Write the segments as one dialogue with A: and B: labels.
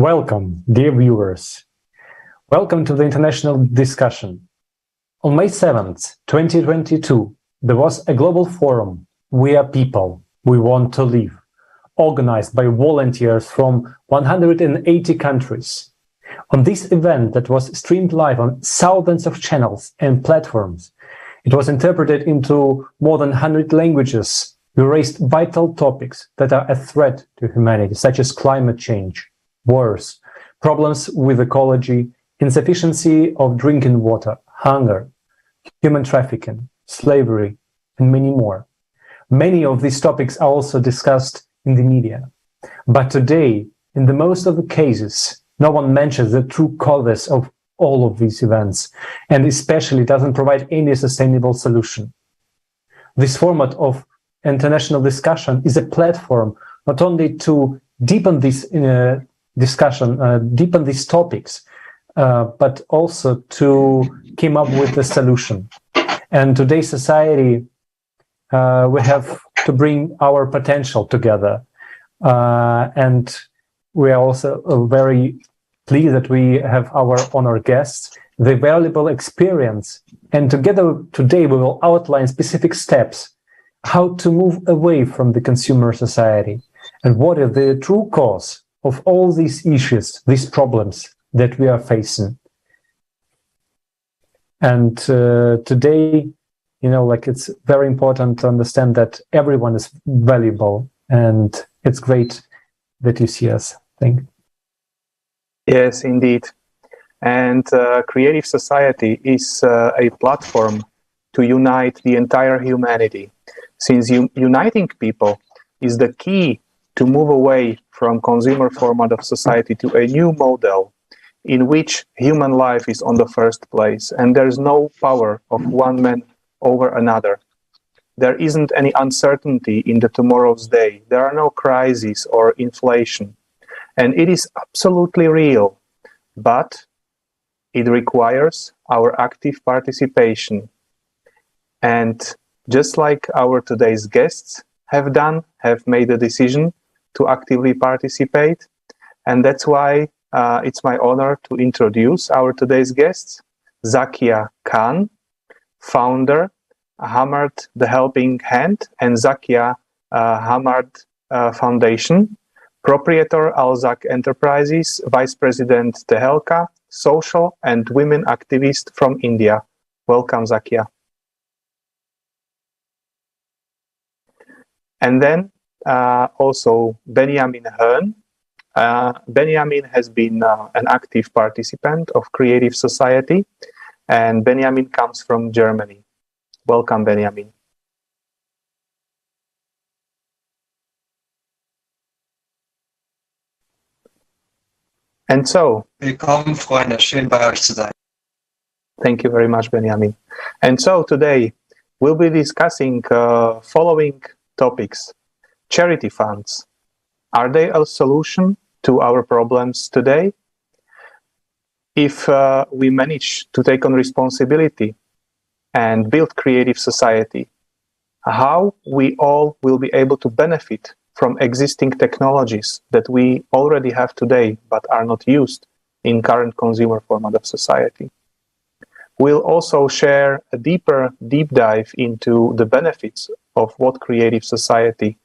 A: Welcome, dear viewers. Welcome to the international discussion. On May 7th, 2022, there was a global forum, We Are People, We Want to Live, organized by volunteers from 180 countries. On this event that was streamed live on thousands of channels and platforms, it was interpreted into more than 100 languages. We raised vital topics that are a threat to humanity, such as climate change, wars, problems with ecology, insufficiency of drinking water, hunger, human trafficking, slavery, and many more. Many of these topics are also discussed in the media. But today, in the most of the cases, no one mentions the true causes of all of these events, and especially doesn't provide any sustainable solution. This format of international discussion is a platform not only to deepen this discussion, deepen these topics, but also to come up with a solution. And today's society, we have to bring our potential together. And we are also very pleased that we have our honored guests, the valuable experience. And together today we will outline specific steps how to move away from the consumer society and what is the true cause of all these issues, these problems that we are facing. And today, it's very important to understand that everyone is valuable, and it's great that you see us. Thank you.
B: Yes, indeed. And Creative Society is a platform to unite the entire humanity, since uniting people is the key to move away from consumer format of society to a new model in which human life is on the first place and there is no power of one man over another. There isn't any uncertainty in the tomorrow's day. There are no crises or inflation. And it is absolutely real, but it requires our active participation. And just like our today's guests have made a decision to actively participate. And that's why it's my honor to introduce our today's guests, Zakia Khan, founder, Hamad the Helping Hand and Zakia Hamad Foundation, proprietor Alzak Enterprises, Vice President Tehelka, social and women activist from India. Welcome, Zakia. And then also Benjamin Hoen. Benjamin has been an active participant of Creative Society, and Benjamin comes from Germany. Welcome, Benjamin. And so,
C: Willkommen, Freunde. Schön bei euch zu sein.
B: Thank you very much, Benjamin. And so today we'll be discussing following topics. Charity funds. Are they a solution to our problems today? If we manage to take on responsibility and build creative society, how we all will be able to benefit from existing technologies that we already have today but are not used in current consumer format of society. We'll also share a deep dive into the benefits of what creative society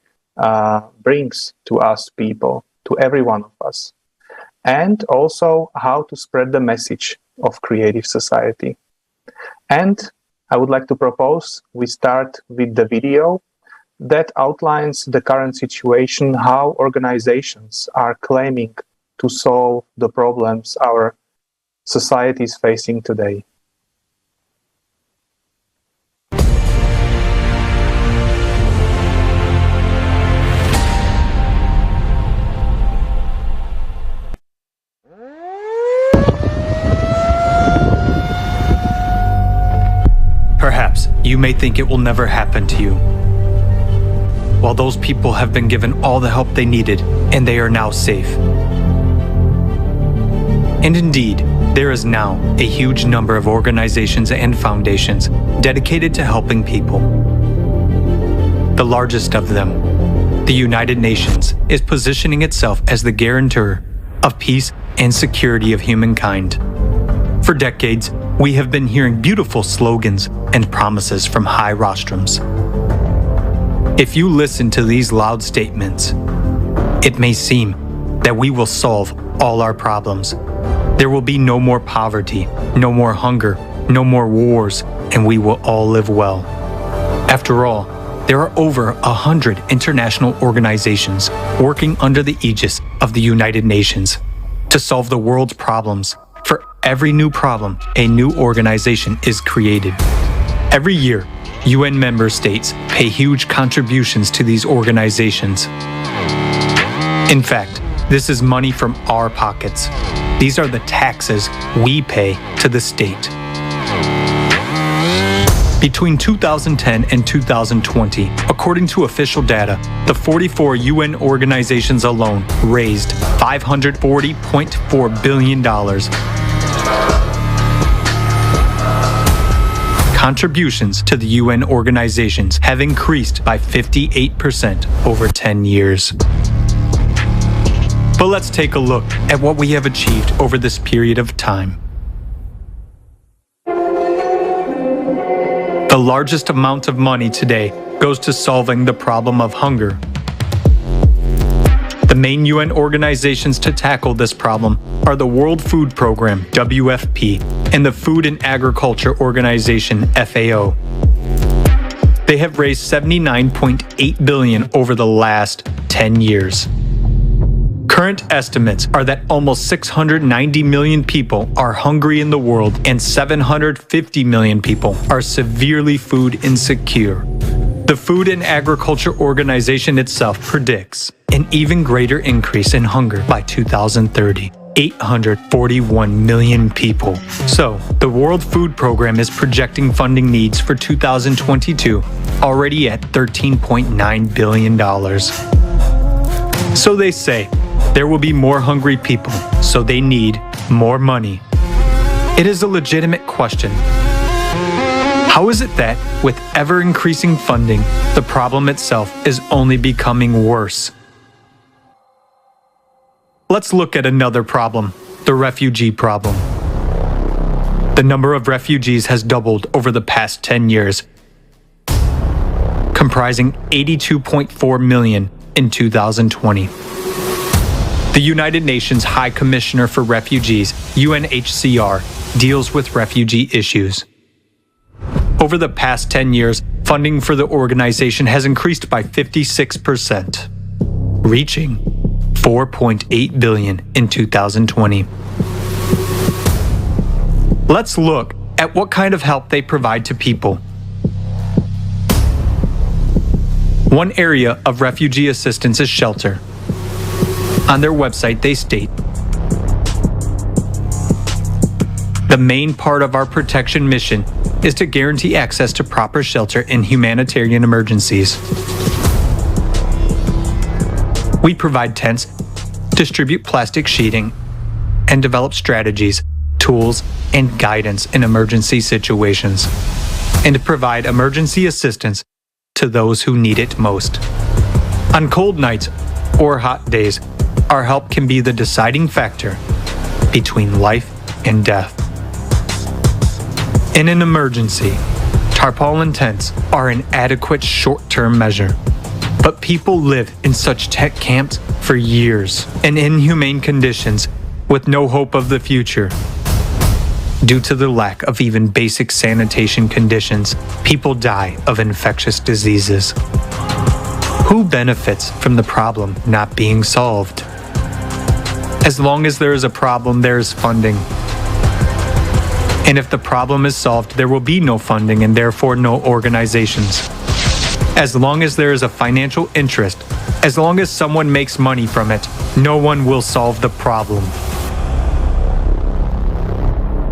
B: brings to us people, to every one of us, and also how to spread the message of creative society. And I would like to propose we start with the video that outlines the current situation, how organizations are claiming to solve the problems our society is facing today.
D: Perhaps you may think it will never happen to you. While those people have been given all the help they needed and they are now safe. And indeed, there is now a huge number of organizations and foundations dedicated to helping people. The largest of them, the United Nations, is positioning itself as the guarantor of peace and security of humankind. For decades, we have been hearing beautiful slogans and promises from high rostrums. If you listen to these loud statements, it may seem that we will solve all our problems. There will be no more poverty, no more hunger, no more wars, and we will all live well. After all, there are over 100 international organizations working under the aegis of the United Nations to solve the world's problems. For every new problem, a new organization is created. Every year, UN member states pay huge contributions to these organizations. In fact, this is money from our pockets. These are the taxes we pay to the state. Between 2010 and 2020, according to official data, the 44 UN organizations alone raised $540.4 billion. Contributions to the UN organizations have increased by 58% over 10 years. But let's take a look at what we have achieved over this period of time. The largest amount of money today goes to solving the problem of hunger. The main UN organizations to tackle this problem are the World Food Program, WFP, and the Food and Agriculture Organization, FAO. They have raised $79.8 billion over the last 10 years. Current estimates are that almost 690 million people are hungry in the world and 750 million people are severely food insecure. The Food and Agriculture Organization itself predicts an even greater increase in hunger by 2030. 841 million people. So, the World Food Program is projecting funding needs for 2022 already at $13.9 billion. So they say, there will be more hungry people, so they need more money. It is a legitimate question. How is it that, with ever-increasing funding, the problem itself is only becoming worse? Let's look at another problem, the refugee problem. The number of refugees has doubled over the past 10 years, comprising 82.4 million in 2020. The United Nations High Commissioner for Refugees, UNHCR, deals with refugee issues. Over the past 10 years, funding for the organization has increased by 56%, reaching $4.8 billion in 2020. Let's look at what kind of help they provide to people. One area of refugee assistance is shelter. On their website, they state, "The main part of our protection mission is to guarantee access to proper shelter in humanitarian emergencies. We provide tents, distribute plastic sheeting, and develop strategies, tools, and guidance in emergency situations, and provide emergency assistance to those who need it most. On cold nights or hot days, our help can be the deciding factor between life and death. In an emergency, tarpaulin tents are an adequate short-term measure, but people live in such tent camps for years in inhumane conditions with no hope of the future. Due to the lack of even basic sanitation conditions, people die of infectious diseases. Who benefits from the problem not being solved? As long as there is a problem, there is funding. And if the problem is solved, there will be no funding and therefore no organizations. As long as there is a financial interest, as long as someone makes money from it, no one will solve the problem.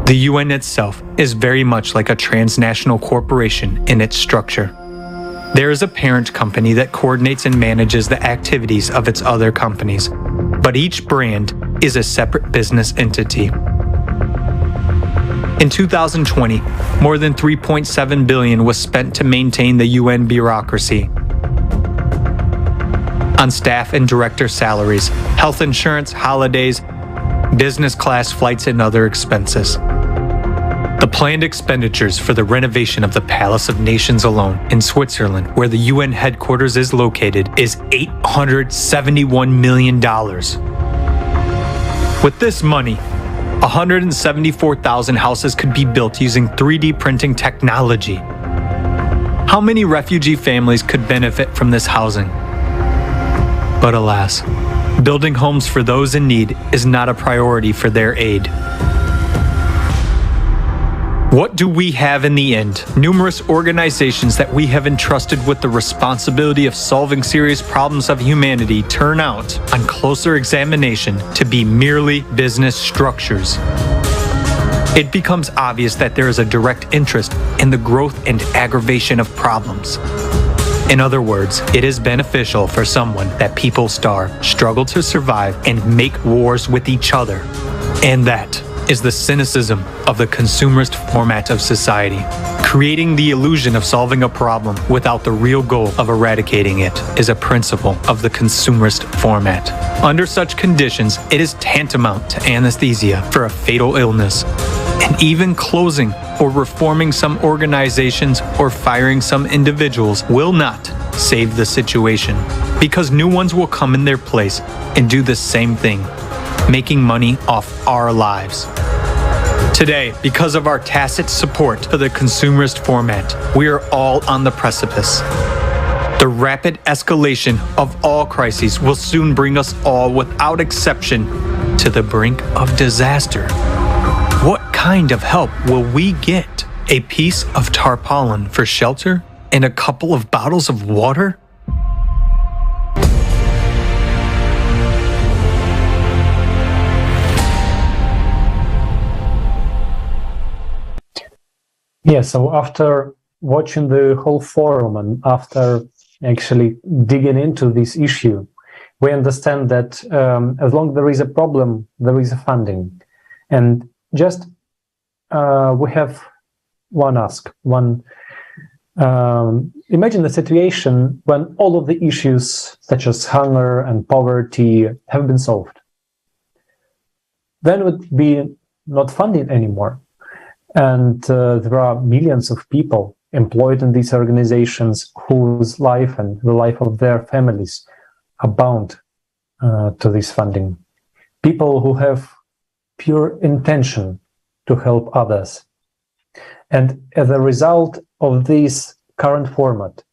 D: The UN itself is very much like a transnational corporation in its structure. There is a parent company that coordinates and manages the activities of its other companies, but each brand is a separate business entity. In 2020, more than $3.7 billion was spent to maintain the UN bureaucracy. On staff and director salaries, health insurance, holidays, business class flights, and other expenses. The planned expenditures for the renovation of the Palace of Nations alone in Switzerland, where the UN headquarters is located, is $871 million. With this money, 174,000 houses could be built using 3D printing technology. How many refugee families could benefit from this housing? But alas, building homes for those in need is not a priority for their aid. What do we have in the end? Numerous organizations that we have entrusted with the responsibility of solving serious problems of humanity turn out, on closer examination, to be merely business structures. It becomes obvious that there is a direct interest in the growth and aggravation of problems. In other words, it is beneficial for someone that people starve, struggle to survive, and make wars with each other. And that is the cynicism of the consumerist format of society, creating the illusion of solving a problem without the real goal of eradicating it is a principle of the consumerist format. Under such conditions, it is tantamount to anesthesia for a fatal illness. And even closing or reforming some organizations or firing some individuals will not save the situation, because new ones will come in their place and do the same thing, making money off our lives. Today, because of our tacit support for the consumerist format, we are all on the precipice. The rapid escalation of all crises will soon bring us all, without exception, to the brink of disaster. What kind of help will we get? A piece of tarpaulin for shelter and a couple of bottles of water?
A: Yeah, so after watching the whole forum and after actually digging into this issue, we understand that as long as there is a problem, there is a funding. And just we have one ask. Imagine the situation when all of the issues such as hunger and poverty have been solved. Then it would be not funding anymore. And there are millions of people employed in these organizations whose life and the life of their families are bound to this funding. People who have pure intention to help others. And as a result of this current format,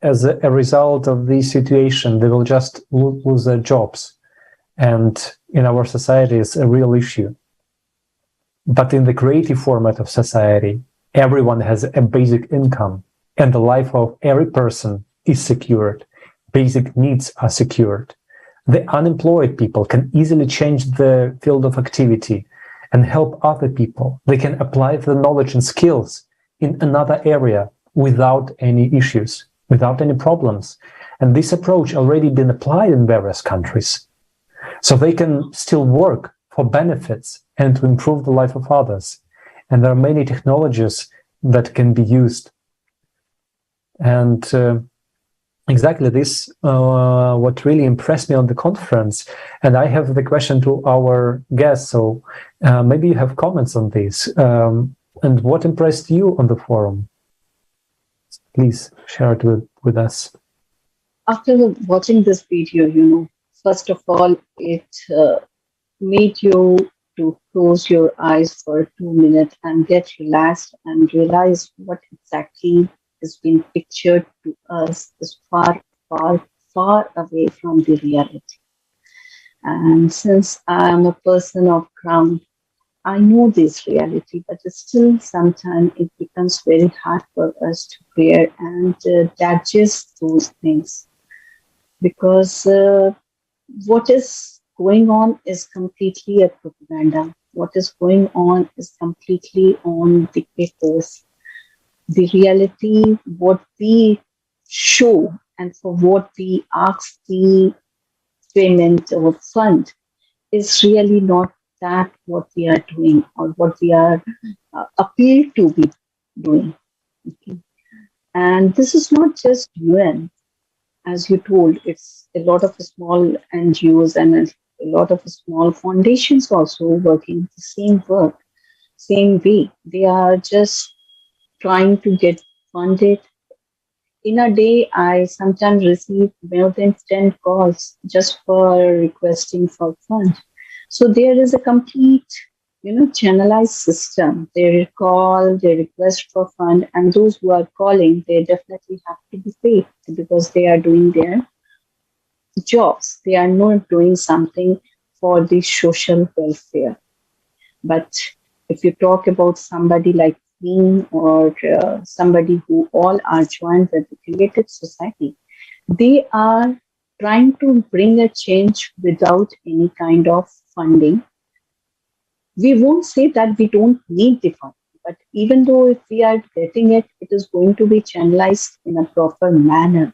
A: as a result of this situation, they will just lose their jobs. And in our society, it's a real issue. But in the creative format of society, everyone has a basic income and the life of every person is secured. Basic needs are secured. The unemployed people can easily change the field of activity and help other people. They can apply the knowledge and skills in another area without any issues, without any problems. And this approach already been applied in various countries. So they can still work for benefits and to improve the life of others. And there are many technologies that can be used. And exactly this, what really impressed me on the conference. And I have the question to our guests. So maybe you have comments on this. And what impressed you on the forum? Please share it with us.
E: After watching this video, first of all, it made you to close your eyes for 2 minutes and get relaxed and realize what exactly is being pictured to us is far, far, far away from the reality. And since I am a person of ground, I know this reality, but still sometimes it becomes very hard for us to bear and digest those things. Because what is going on is completely a propaganda. What is going on is completely on the papers. The reality, what we show and for what we ask the payment or fund is really not that what we are doing or what we are appealed to be doing. Okay. And this is not just UN. As you told, it's a lot of small NGOs and a lot of small foundations also working the same work, same way. They are just trying to get funded. In a day, I sometimes receive more than 10 calls just for requesting for fund. So there is a complete, channelized system. They call, they request for fund, and those who are calling, they definitely have to be paid because they are doing their jobs. They are not doing something for the social welfare. But if you talk about somebody like me or somebody who all are joined with the creative society, they are trying to bring a change without any kind of funding. We won't say that we don't need the funding, but even though if we are getting it, it is going to be channelized in a proper manner.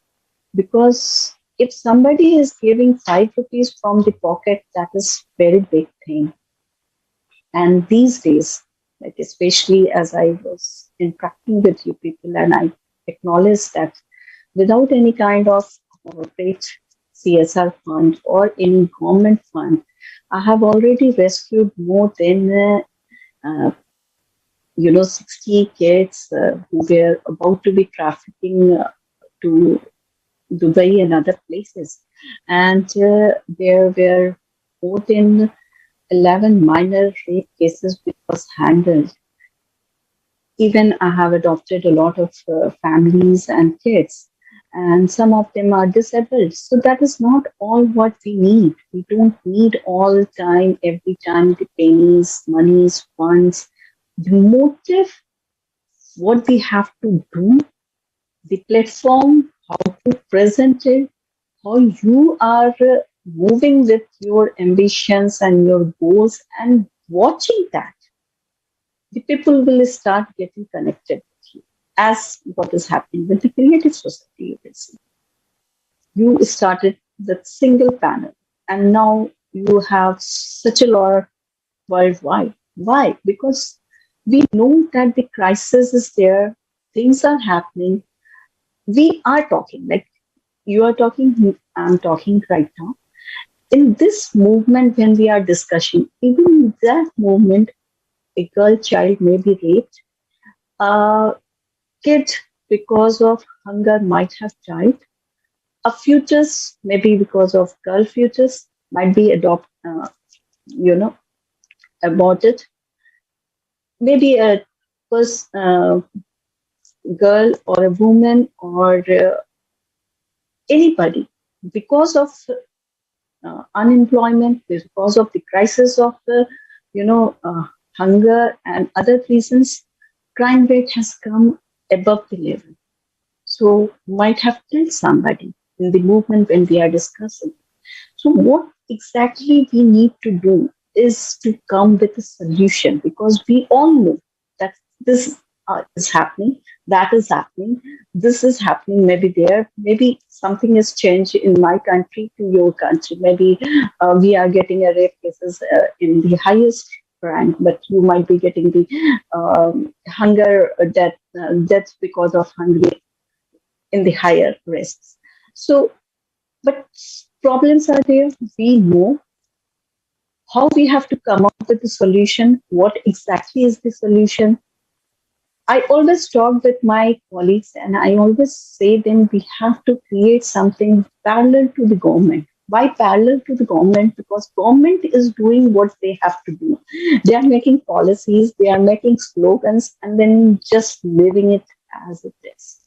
E: Because if somebody is giving 5 rupees from the pocket, that is very big thing. And these days, like especially as I was interacting with you people, and I acknowledge that without any kind of corporate CSR fund or any government fund, I have already rescued more than 60 kids who were about to be trafficking to Dubai and other places, and there were more than 11 minor rape cases which was handled. Even I have adopted a lot of families and kids, and some of them are disabled. So that is not all what we need. We don't need all the time, every time, the pennies, monies, funds. The motive, what we have to do, the platform, how to present it, how you are moving with your ambitions and your goals, and watching that, the people will start getting connected with you. As what is happening with the creative society, you will see. You started with single panel, and now you have such a lot worldwide. Why? Because we know that the crisis is there, things are happening. We are talking, like you are talking, I'm talking right now. In this movement, when we are discussing, even in that movement, a girl child may be raped, a kid because of hunger might have died, a fetus maybe because of girl fetus might be aborted, maybe a girl or a woman or anybody because of unemployment, because of the crisis of hunger and other reasons, crime rate has come above the level. So might have killed somebody in the movement when we are discussing. So what exactly we need to do is to come with a solution, because we all know that this is happening, that is happening, this is happening, maybe there, maybe something has changed in my country to your country. Maybe we are getting a rape cases in the highest rank, but you might be getting the hunger deaths because of hunger in the higher risks. So, but problems are there. We know how we have to come up with the solution. What exactly is the solution? I always talk with my colleagues and I always say them we have to create something parallel to the government. Why parallel to the government? Because government is doing what they have to do. They are making policies, they are making slogans, and then just living it as it is.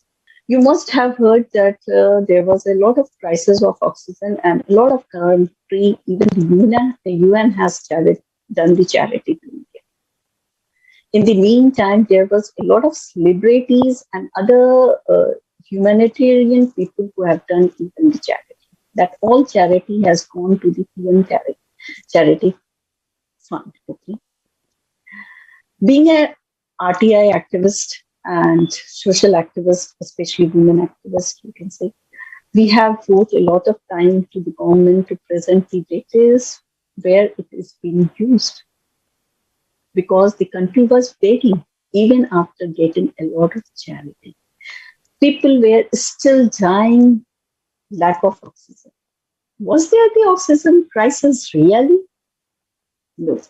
E: You must have heard that there was a lot of crisis of oxygen and a lot of country, even the UN has done the charity to India. In the meantime, there was a lot of celebrities and other humanitarian people who have done even the charity. That all charity has gone to the UN charity fund. Okay. Being an RTI activist and social activist, especially women activists, you can say, we have devoted a lot of time to the government to present the details where it is being used, because the country was begging even after getting a lot of charity. People were still dying, lack of oxygen. Was there the oxygen crisis really? No.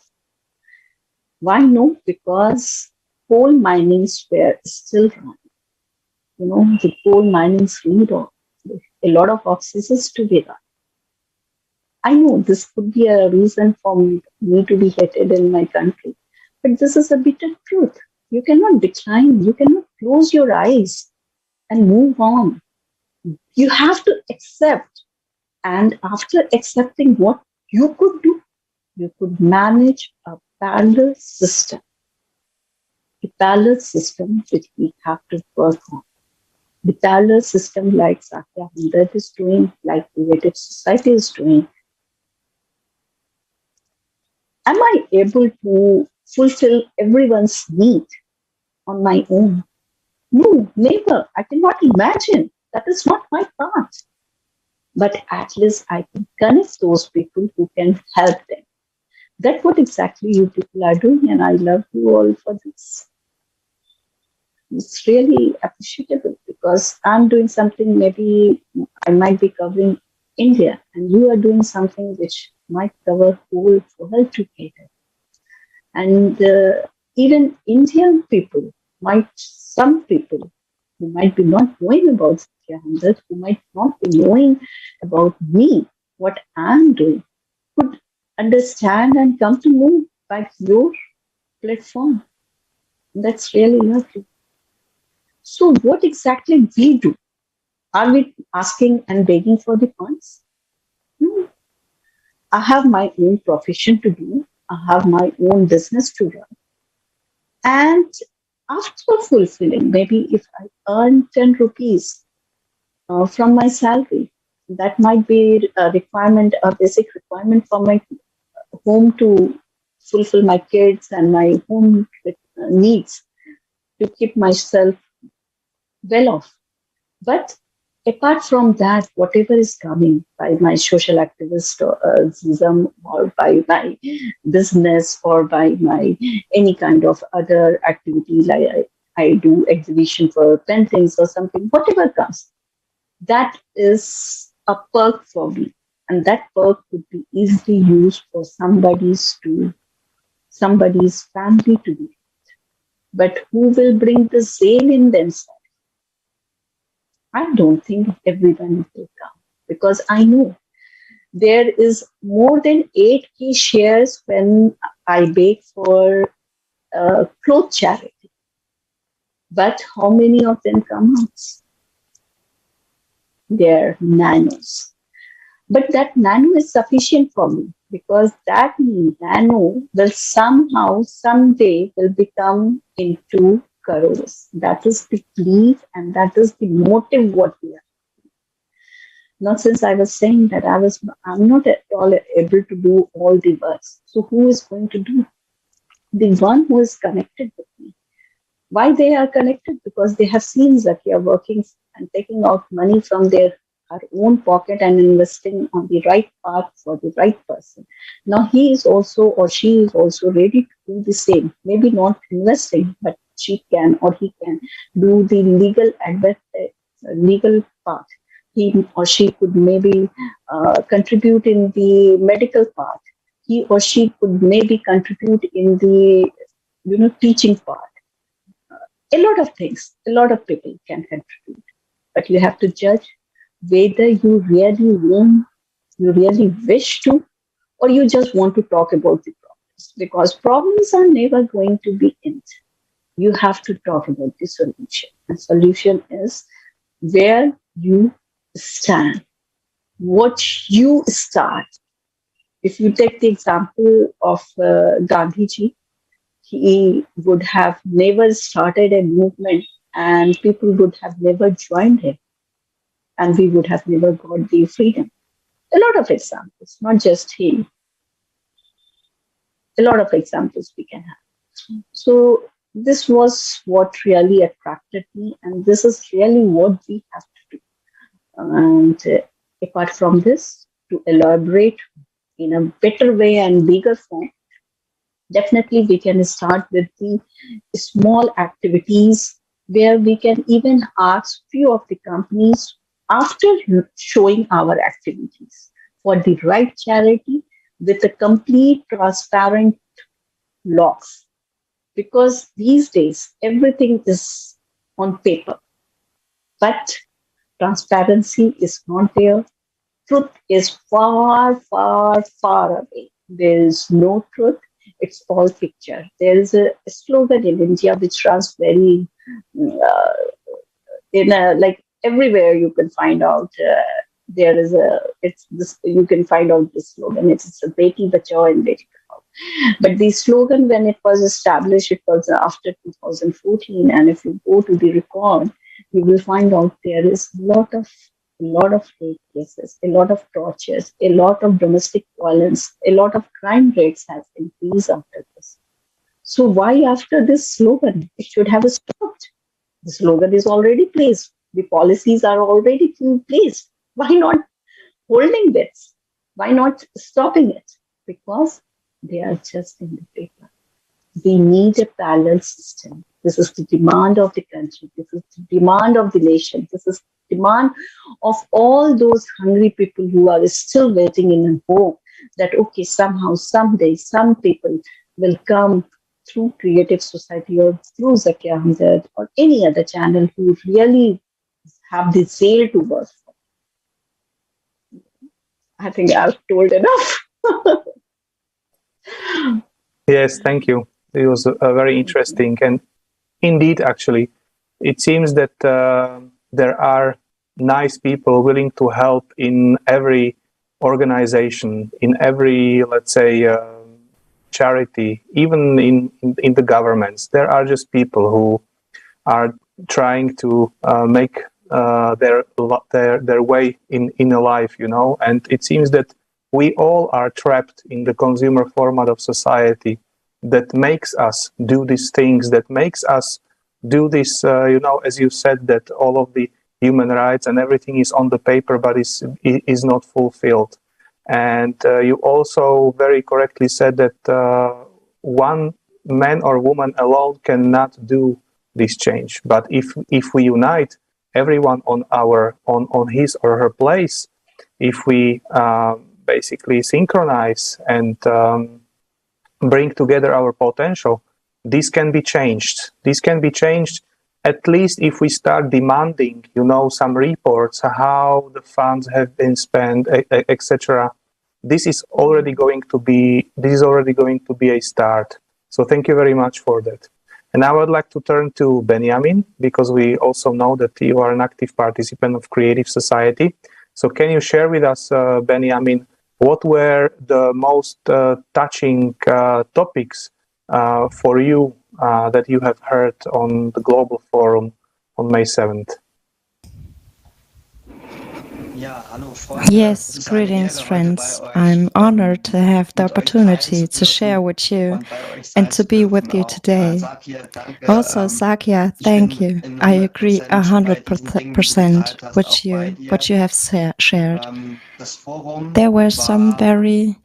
E: Why no? Because coal minings were still running. The coal minings need a lot of oxygen to be run. I know this could be a reason for me to be hated in my country, but this is a bitter truth. You cannot decline, you cannot close your eyes and move on. You have to accept. And after accepting what you could do, you could manage a parallel system. A parallel system which we have to work on. The parallel system like Satya Hamdard is doing, like Creative Society is doing. Am I able to fulfill everyone's need on my own? No, never. I cannot imagine. That is not my path. But at least I can connect those people who can help them. That's what exactly you people are doing, and I love you all for this. It's really appreciable because I'm doing something, maybe I might be covering India, and you are doing something which might cover whole world together. And even Indian people some people who might be not knowing about Satya Hamdard, who might not be knowing about me, what I'm doing, could understand and come to know by your platform. That's really lovely. So what exactly we do? Are we asking and begging for the funds? No. I have my own profession to do. I have my own business to run. And after fulfilling, maybe if I earn 10 rupees from my salary, that might be a requirement, a basic requirement for my home to fulfill my kids and my home needs to keep myself well off. But apart from that, whatever is coming by my social activism or by my business or by my any kind of other activity, like I do exhibition for paintings or something, whatever comes, that is a perk for me. And that perk could be easily used for somebody's family to be. But who will bring the same in themselves? I don't think everyone will come because I know there is more than 8K shares when I bake for cloth charity. But how many of them come out? They're nanos. But that nano is sufficient for me because that nano will somehow, someday will become into crores. That is the belief and that is the motive what we are. Not since I was saying that I'm not at all able to do all the works. So who is going to do? The one who is connected with me. Why they are connected? Because they have seen Zakia working and taking out money from her own pocket and investing on the right path for the right person. Now he is also or she is also ready to do the same. Maybe not investing, but she can or he can do the legal part. He or she could maybe contribute in the medical part. He or she could maybe contribute in the teaching part. A lot of things, a lot of people can contribute, but you have to judge whether you really want, you really wish to, or you just want to talk about the problems, because problems are never going to be ended. You have to talk about the solution. And solution is where you stand, what you start. If you take the example of Gandhiji, he would have never started a movement and people would have never joined him and we would have never got the freedom. A lot of examples, not just him. A lot of examples we can have. So this was what really attracted me and this is really what we have to do. And apart from this, to elaborate in a better way and bigger form, definitely we can start with the small activities where we can even ask few of the companies after showing our activities. for the right charity with a complete transparent logs. Because these days everything is on paper, but transparency is not there. Truth is far, far, far away. There is no truth. It's all picture. There is a slogan in India which runs very uh, in a, like everywhere you can find out. There is a it's this you can find out this slogan. It's a Beti Bachao and Beti Padhao. But the slogan, when it was established, it was after 2014. And if you go to the record, you will find out there is a lot of rape cases, a lot of tortures, a lot of domestic violence, a lot of crime rates has increased after this. So why after this slogan? It should have stopped. The slogan is already placed. The policies are already in place. Why not holding this? Why not stopping it? Because they are just in the paper. We need a parallel system. This is the demand of the country. This is the demand of the nation. This is the demand of all those hungry people who are still waiting in hope that, okay, somehow, someday, some people will come through Creative Society or through Zakia Hamzat or any other channel who really have the zeal to work. I think I've told enough.
B: Yes, thank you. It was very interesting. And indeed, actually, it seems that there are nice people willing to help in every organization, in every, let's say, charity, even in the governments. There are just people who are trying to make their way in a life, you know. And it seems that we all are trapped in the consumer format of society that makes us do these things, that makes us do this, you know, as you said, that all of the human rights and everything is on the paper, but is not fulfilled. And you also very correctly said that one man or woman alone cannot do this change. But if we unite everyone on his or her place, if we basically synchronize and bring together our potential, this can be changed. This can be changed at least if we start demanding, you know, some reports, how the funds have been spent, etc. This is already going to be a start. So thank you very much for that. And I would like to turn to Benjamin, because we also know that you are an active participant of Creative Society. So can you share with us, Benjamin, what were the most touching topics for you that you have heard on the Global Forum on May 7th?
F: Yes, greetings, friends. I'm honored to have the opportunity to share with you and to be with you today. Also, Zakia, thank you. I agree 100% with what you have shared. There were some very,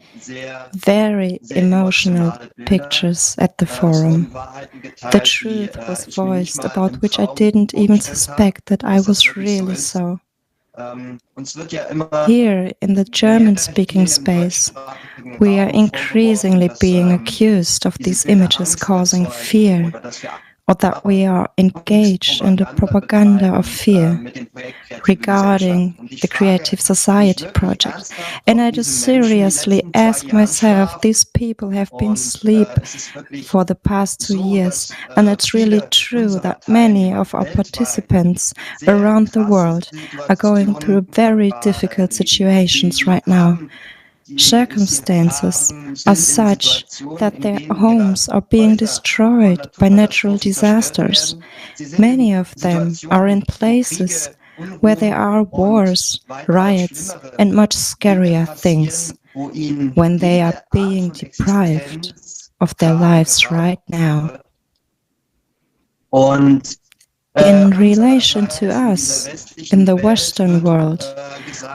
F: very emotional pictures at the forum. The truth was voiced about which I didn't even suspect that I was really so. Here in the German-speaking space, we are increasingly being accused of these images causing fear, or that we are engaged in the propaganda of fear regarding the Creative Society project. And I just seriously ask myself, these people have been asleep for the past 2 years, and it's really true that many of our participants around the world are going through very difficult situations right now. Circumstances are such that their homes are being destroyed by natural disasters. Many of them are in places where there are wars, riots, and much scarier things, when they are being deprived of their lives right now. In relation to us, in the Western world,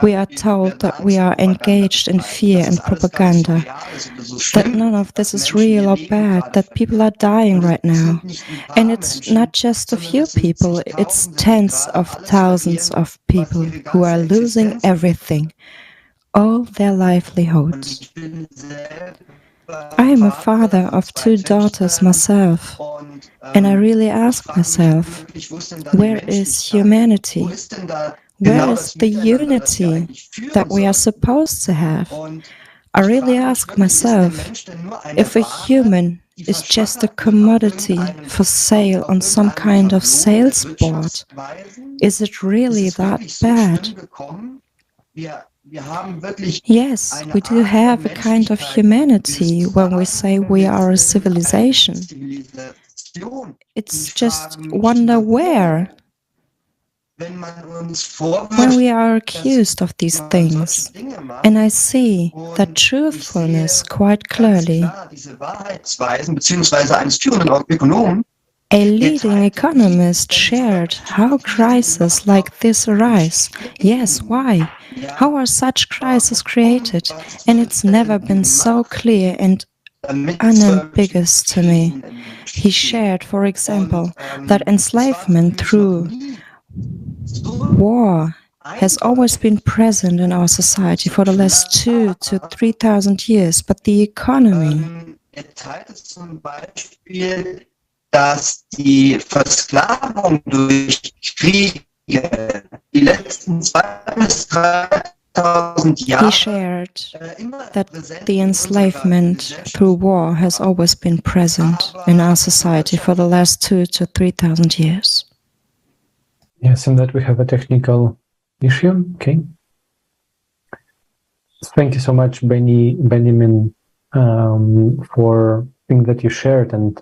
F: we are told that we are engaged in fear and propaganda, that none of this is real or bad, that people are dying right now. And it's not just a few people, it's tens of thousands of people who are losing everything. all their livelihoods. I am a father of 2 daughters myself, and I really ask myself, where is humanity? Where is the unity that we are supposed to have? I really ask myself, if a human is just a commodity for sale on some kind of sales board, is it really that bad? Yes, we do have a kind of humanity when we say we are a civilization. It's just wonder where. When we are accused of these things, and I see that truthfulness quite clearly. A leading economist shared how crises like this arise. Yes, why? How are such crises created? And it's never been so clear and unambiguous to me. He shared, for example, that enslavement through war has always been present in our society for the last 2,000 to 3,000 years, but the economy
C: dass die Versklavung durch Kriege die letzten 2.000 bis 3.000 Jahre.
F: He shared that the enslavement through war has always been present in our society for the last 2,000 to 3,000 years.
A: Yes, and that we have a technical issue. Okay. Thank you so much, Benjamin, for things that you shared, and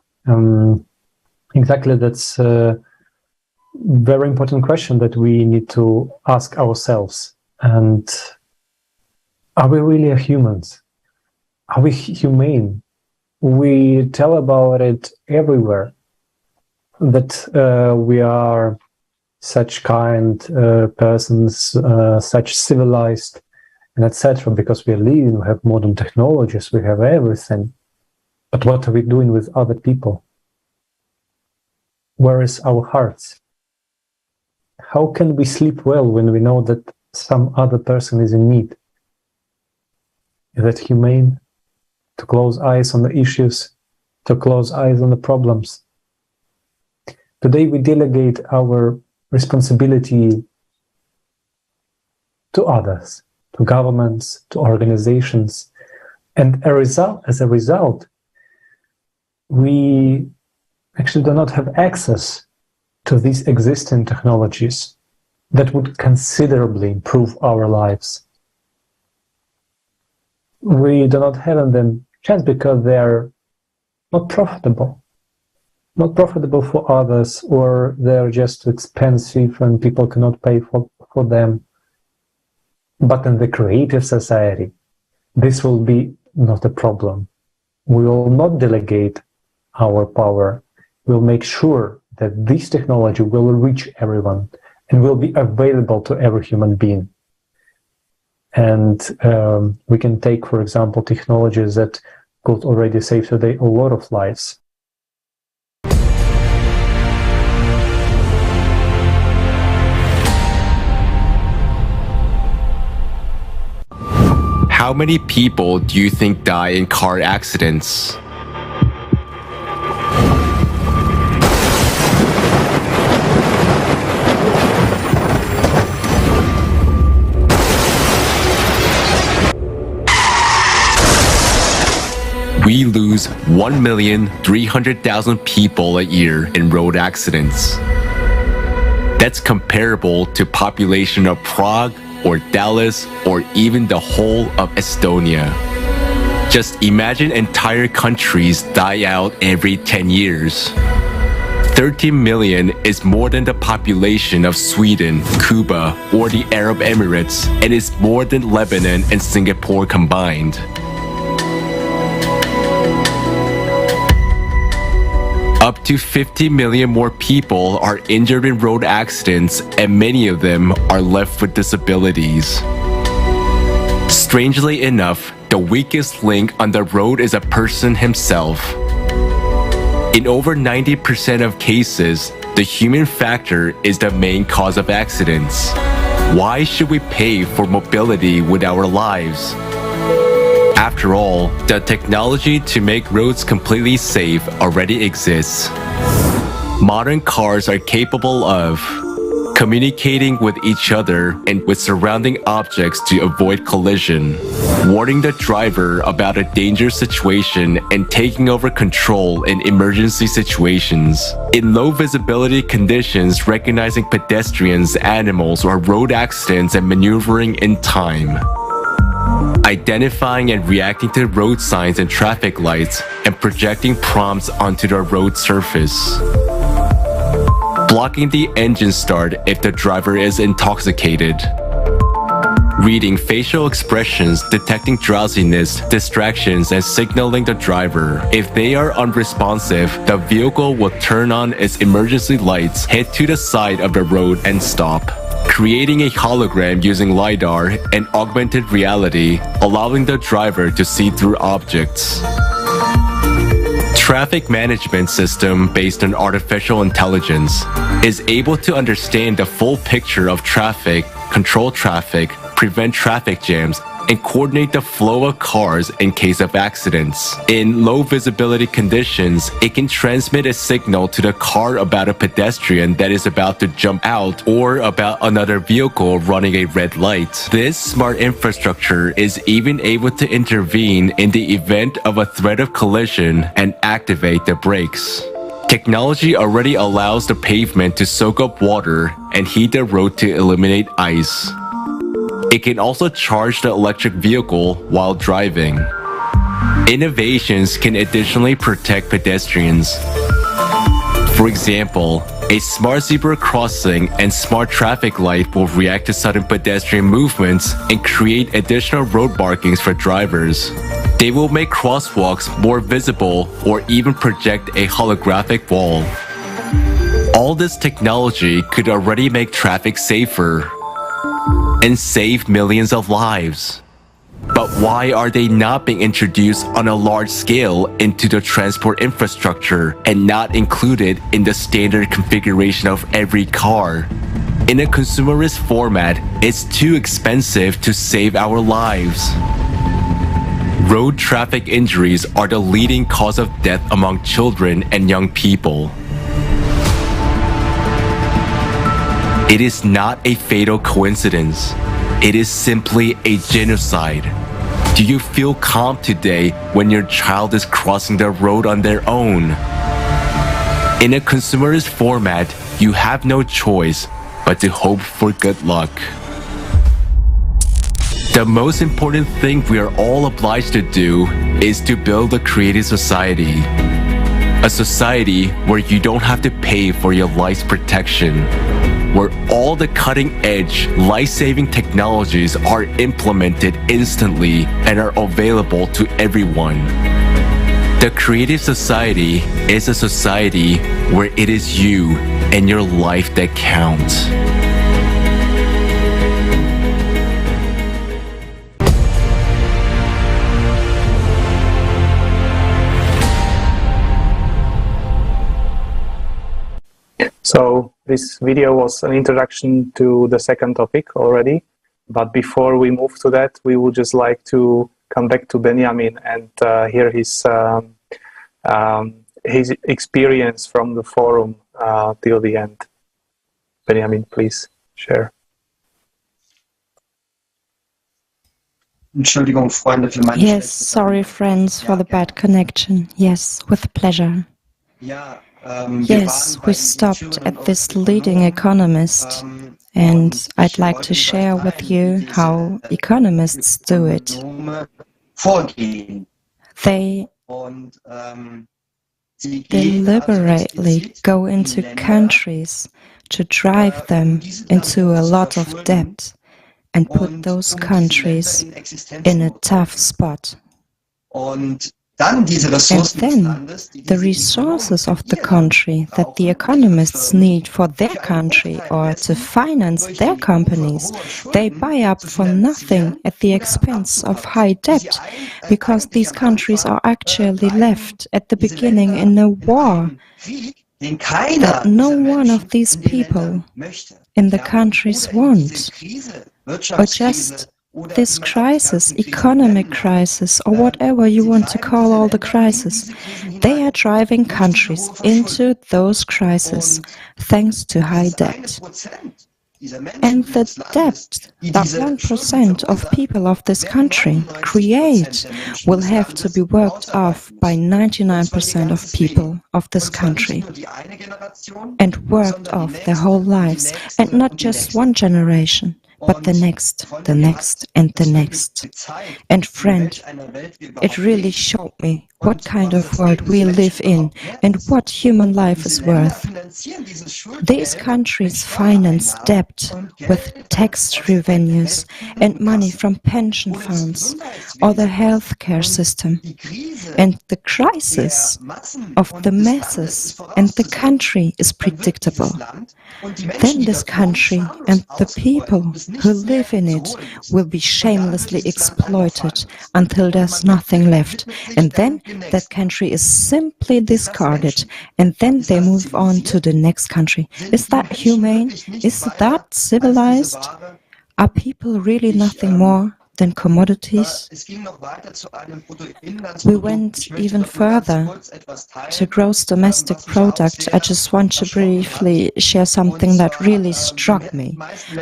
A: exactly, that's a very important question that we need to ask ourselves. And are we really humans? Are we humane? We tell about it everywhere, that we are such kind persons, such civilized, and etc., because we are leading, we have modern technologies, we have everything. But what are we doing with other people? Where is our hearts? How can we sleep well when we know that some other person is in need? Is that humane? To close eyes on the issues, to close eyes on the problems. Today we delegate our responsibility to others, to governments, to organizations, and as a result, we actually do not have access to these existing technologies that would considerably improve our lives. We do not have them just because they are not profitable for others, or they're just too expensive and people cannot pay for them. But in the creative society, this will be not a problem. We will not delegate our power. We'll make sure that this technology will reach everyone and will be available to every human being. And we can take, for example, technologies that could already save today a lot of lives.
G: How many people do you think die in car accidents? We lose 1,300,000 people a year in road accidents. That's comparable to population of Prague or Dallas or even the whole of Estonia. Just imagine entire countries die out every 10 years. 13 million is more than the population of Sweden, Cuba, or the Arab Emirates, and is more than Lebanon and Singapore combined. Up to 50 million more people are injured in road accidents, and many of them are left with disabilities. Strangely enough, the weakest link on the road is a person himself. In over 90% of cases, the human factor is the main cause of accidents. Why should we pay for mobility with our lives? After all, the technology to make roads completely safe already exists. Modern cars are capable of communicating with each other and with surrounding objects to avoid collision, warning the driver about a dangerous situation and taking over control in emergency situations. In low visibility conditions, recognizing pedestrians, animals, or road accidents and maneuvering in time. Identifying and reacting to road signs and traffic lights and projecting prompts onto the road surface. Blocking the engine start if the driver is intoxicated. Reading facial expressions, detecting drowsiness, distractions, and signaling the driver. If they are unresponsive, the vehicle will turn on its emergency lights, head to the side of the road, and stop. Creating a hologram using LiDAR and augmented reality, allowing the driver to see through objects. Traffic management system based on artificial intelligence is able to understand the full picture of traffic, control traffic, prevent traffic jams, and coordinate the flow of cars in case of accidents. In low visibility conditions, it can transmit a signal to the car about a pedestrian that is about to jump out or about another vehicle running a red light. This smart infrastructure is even able to intervene in the event of a threat of collision and activate the brakes. Technology already allows the pavement to soak up water and heat the road to eliminate ice. It can also charge the electric vehicle while driving. Innovations can additionally protect pedestrians. For example, a smart zebra crossing and smart traffic light will react to sudden pedestrian movements and create additional road markings for drivers. They will make crosswalks more visible or even project a holographic wall. All this technology could already make traffic safer and save millions of lives. But why are they not being introduced on a large scale into the transport infrastructure and not included in the standard configuration of every car? In a consumerist format, it's too expensive to save our lives. Road traffic injuries are the leading cause of death among children and young people. It is not a fatal coincidence. It is simply a genocide. Do you feel calm today when your child is crossing the road on their own? In a consumerist format, you have no choice but to hope for good luck. The most important thing we are all obliged to do is to build a creative society. A society where you don't have to pay for your life's protection, where all the cutting-edge, life-saving technologies are implemented instantly and are available to everyone. The creative society is a society where it is you and your life that count.
B: So this video was an introduction to the second topic already, but before we move to that, we would just like to come back to Benjamin and hear his experience from the forum till the end. Benjamin, please share.
F: Yes, sorry friends for the bad connection. Yes, with pleasure. Yes, we stopped at this leading economist, and I'd like to share with you how economists do it. They deliberately go into countries to drive them into a lot of debt and put those countries in a tough spot. And then the resources of the country that the economists need for their country or to finance their companies, they buy up for nothing at the expense of high debt, because these countries are actually left at the beginning in a war that no one of these people in the countries want, or just this crisis, economic crisis, or whatever you want to call all the crises, they are driving countries into those crises thanks to high debt. And the debt that 1% of people of this country create will have to be worked off by 99% of people of this country, and worked off their whole lives, and not just one generation, but the next, and the next. And friend, it really showed me what kind of world we live in and what human life is worth. These countries finance debt with tax revenues and money from pension funds or the healthcare system. And the crisis of the masses and the country is predictable. Then this country and the people who live in it will be shamelessly exploited until there's nothing left. And then that country is simply discarded, and then they move on to the next country. Is that humane? Is that civilized? Are people really nothing more than commodities? We went even further to gross domestic product. I just want to briefly share something that really struck me.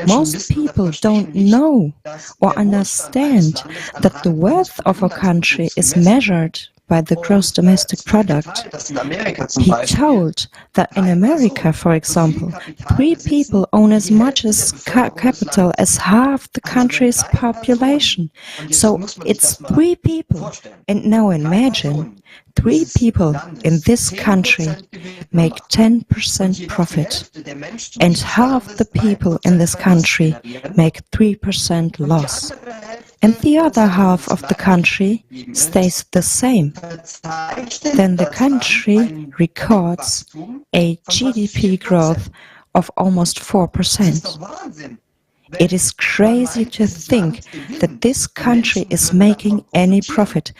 F: Most people don't know or understand that the worth of a country is measured by the gross domestic product. He told that in America, for example, 3 people own as much as capital as half the country's population. So it's 3 people. And now imagine 3 people in this country make 10% profit, and half the people in this country make 3% loss. And the other half of the country stays the same. Then the country records a GDP growth of almost 4%. It is crazy to think that this country is making any profit.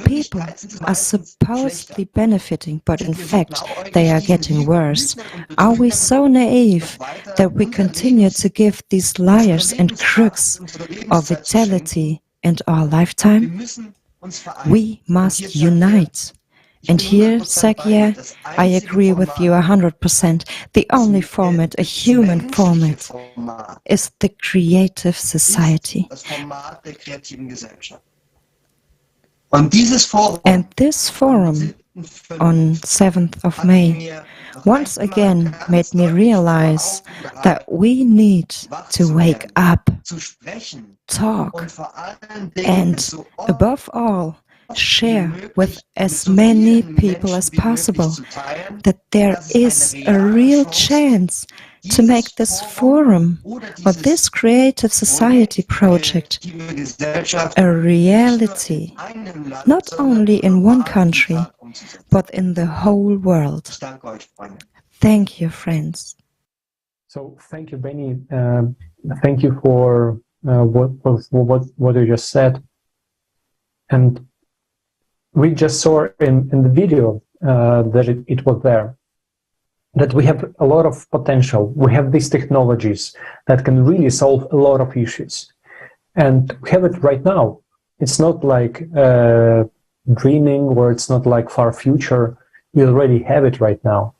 F: People are supposedly benefiting, but in fact they are getting worse. Are we so naive that we continue to give these liars and crooks our vitality and our lifetime? We must unite. And here, Sakia, I agree with you 100%. The only format, a human format, is the creative society. And this forum on 7th of May once again made me realize that we need to wake up, talk, and above all, share with as many people as possible that there is a real chance to make this forum or this creative society project a reality, not only in one country, but in the whole world. Thank you, friends.
A: So thank you, Benny. Thank you for what you just said. And we just saw in the video that it was there, that we have a lot of potential. We have these technologies that can really solve a lot of issues. And we have it right now. It's not like dreaming, or it's not like far future. We already have it right now.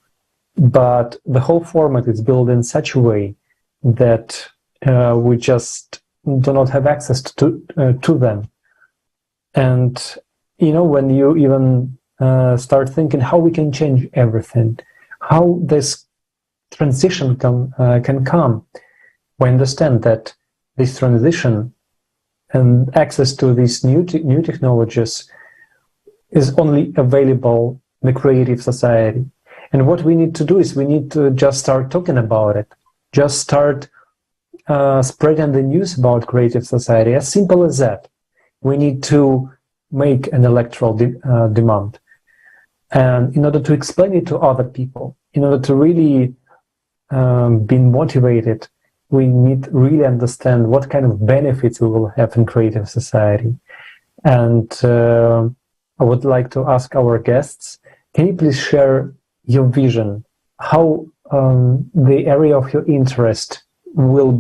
A: But the whole format is built in such a way that we just do not have access to them. And you know, when you even start thinking how we can change everything, how this transition can come, we understand that this transition and access to these new technologies is only available in the creative society. And what we need to do is we need to just start talking about it, just start spreading the news about creative society, as simple as that. We need to make an electoral demand, and in order to explain it to other people, in order to really be motivated, we need really understand what kind of benefits we will have in creative society. And I would like to ask our guests, can you please share your vision, how the area of your interest will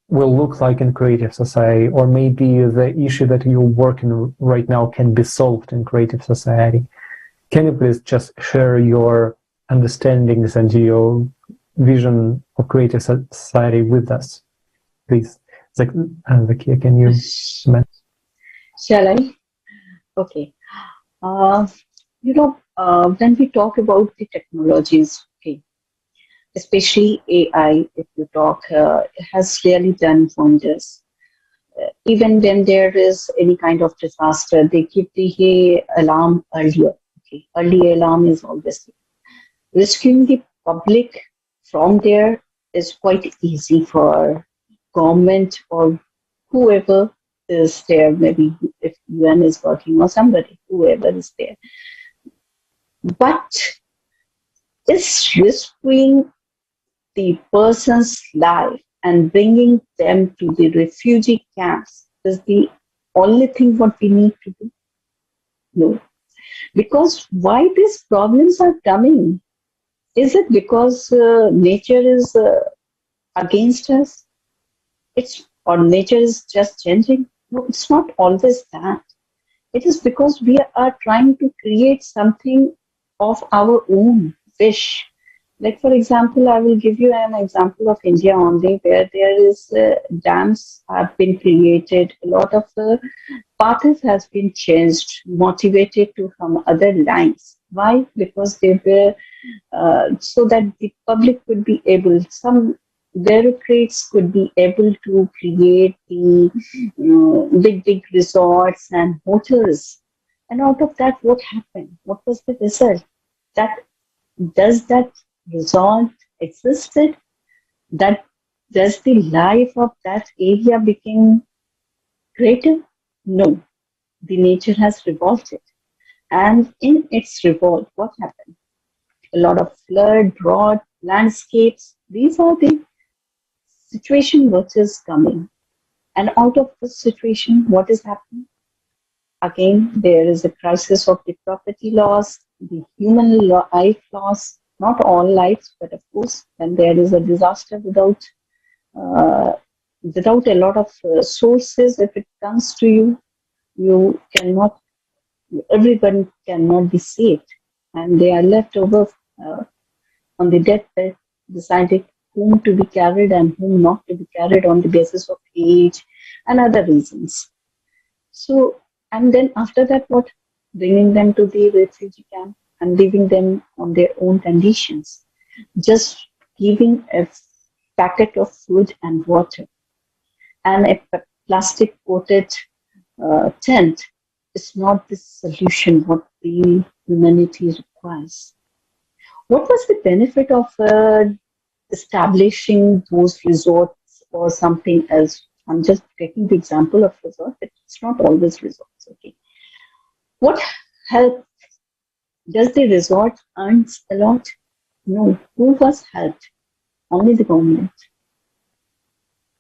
A: look like in creative society, or maybe the issue that you're working right now can be solved in creative society. Can you please just share your understandings and your vision of creative society with us, please? Zakia, can you?
E: Shall I? Okay. When we talk about the technologies, okay, especially AI, if you talk, has really done wonders. Even when there is any kind of disaster, they give the alarm earlier. Okay, early alarm is always rescuing the public from there is quite easy for government or whoever is there. Maybe if UN is working or somebody, whoever is there. But is rescuing the person's life and bringing them to the refugee camps is the only thing what we need to do? No. Because why these problems are coming? Is it because nature is against us? Or nature is just changing? No, it's not always that. It is because we are trying to create something of our own wish. Like, for example, I will give you an example of India only, where there is dams have been created, a lot of paths has been changed, motivated to from other lines. Why? Because they were so that the public could be able, some bureaucrats could be able to create the big resorts and hotels. And out of that, what happened? What was the result? Does that result existed? Does the life of that area became greater? No. The nature has revolted. And in its revolt, what happened? A lot of flood, drought, landscapes. These are the situation which is coming. And out of this situation, what is happening? Again, there is a crisis of the property loss, the human life loss, not all lives, but of course, when there is a disaster without a lot of sources, if it comes to you cannot, everyone cannot be saved. And they are left over on the deathbed, deciding whom to be carried and whom not to be carried on the basis of age and other reasons. So, and then after that, what? Bringing them to the refugee camp and leaving them on their own conditions. Just giving a packet of food and water and a plastic coated tent is not the solution what the humanity requires. What was the benefit of establishing those resorts or something else? I'm just taking the example of resort, but it's not always resorts. Okay. What help? Does the resort earns a lot? No. Who was helped? Only the government.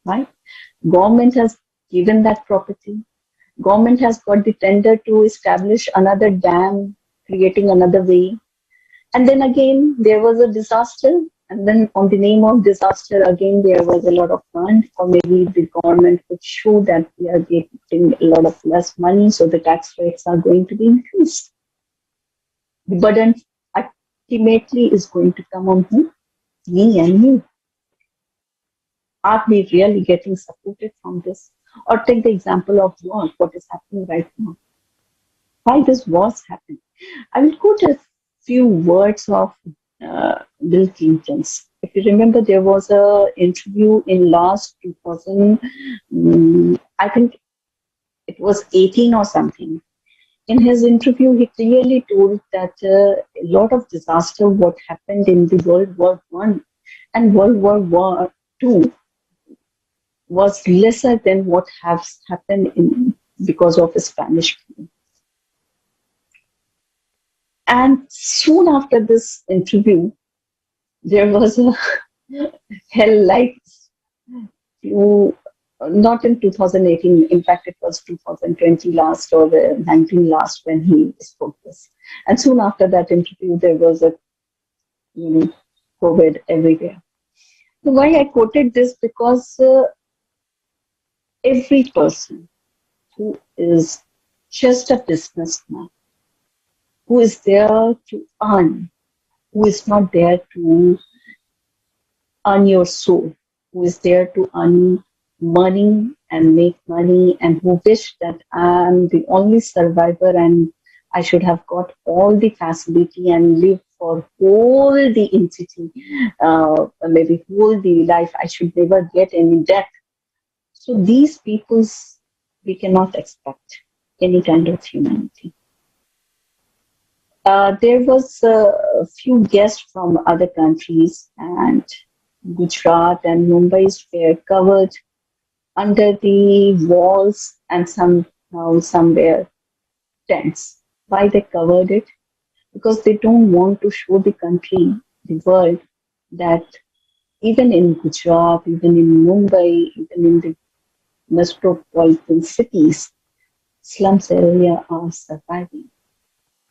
E: Right? Government has given that property. Government has got the tender to establish another dam, creating another way. And then again, there was a disaster. And then on the name of disaster, again, there was a lot of fund, or maybe the government would show that we are getting a lot of less money, so the tax rates are going to be increased. The burden ultimately is going to come on who? Me and you. Are we really getting supported from this? Or take the example of war, what is happening right now. Why this was happening? I will quote a few words of Bill Clinton's. If you remember, there was an interview in last 2000, I think it was 18 or something. In his interview, he clearly told that a lot of disaster what happened in the World War I and World War II was lesser than what has happened because of the Spanish flu. And soon after this interview, there was a hell like few, not in 2018, in fact, it was 2020 last or 19 last when he spoke this. And soon after that interview, there was a COVID everywhere. Why I quoted this? Because every person who is just a businessman, who is there to earn, who is not there to earn your soul, who is there to earn money and make money, and who wish that I'm the only survivor and I should have got all the facility and live for whole the entity, maybe whole the life. I should never get any death. So these peoples, we cannot expect any kind of humanity. There was a few guests from other countries, and Gujarat and Mumbai's were covered under the walls and somehow somewhere tents. Why they covered it? Because they don't want to show the country, the world, that even in Gujarat, even in Mumbai, even in the metropolitan cities, slums area are surviving.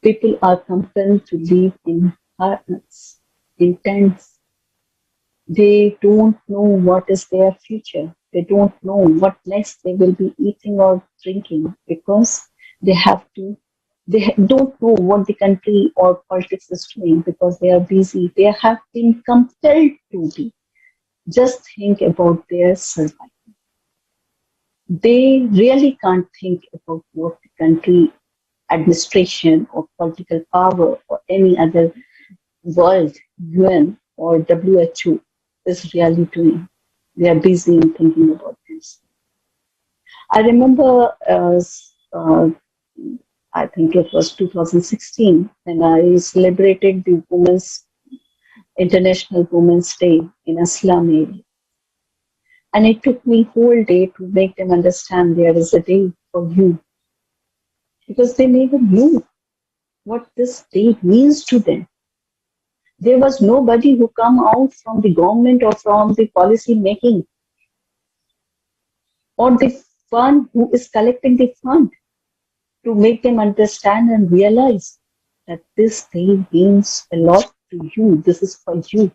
E: People are compelled to live in huts, in tents. They don't know what is their future. They don't know what next they will be eating or drinking, because they don't know what the country or politics is doing, because they are busy. They have been compelled to be. Just think about their survival. They really can't think about what the country administration or political power or any other world, UN or WHO is really doing. They are busy in thinking about this. I remember, I think it was 2016, when I celebrated the International Women's Day in a slum area. And it took me whole day to make them understand there is a day for you. Because they never knew what this day means to them. There was nobody who come out from the government or from the policy making, or the fund who is collecting the fund, to make them understand and realize that this day means a lot to you. This is for you.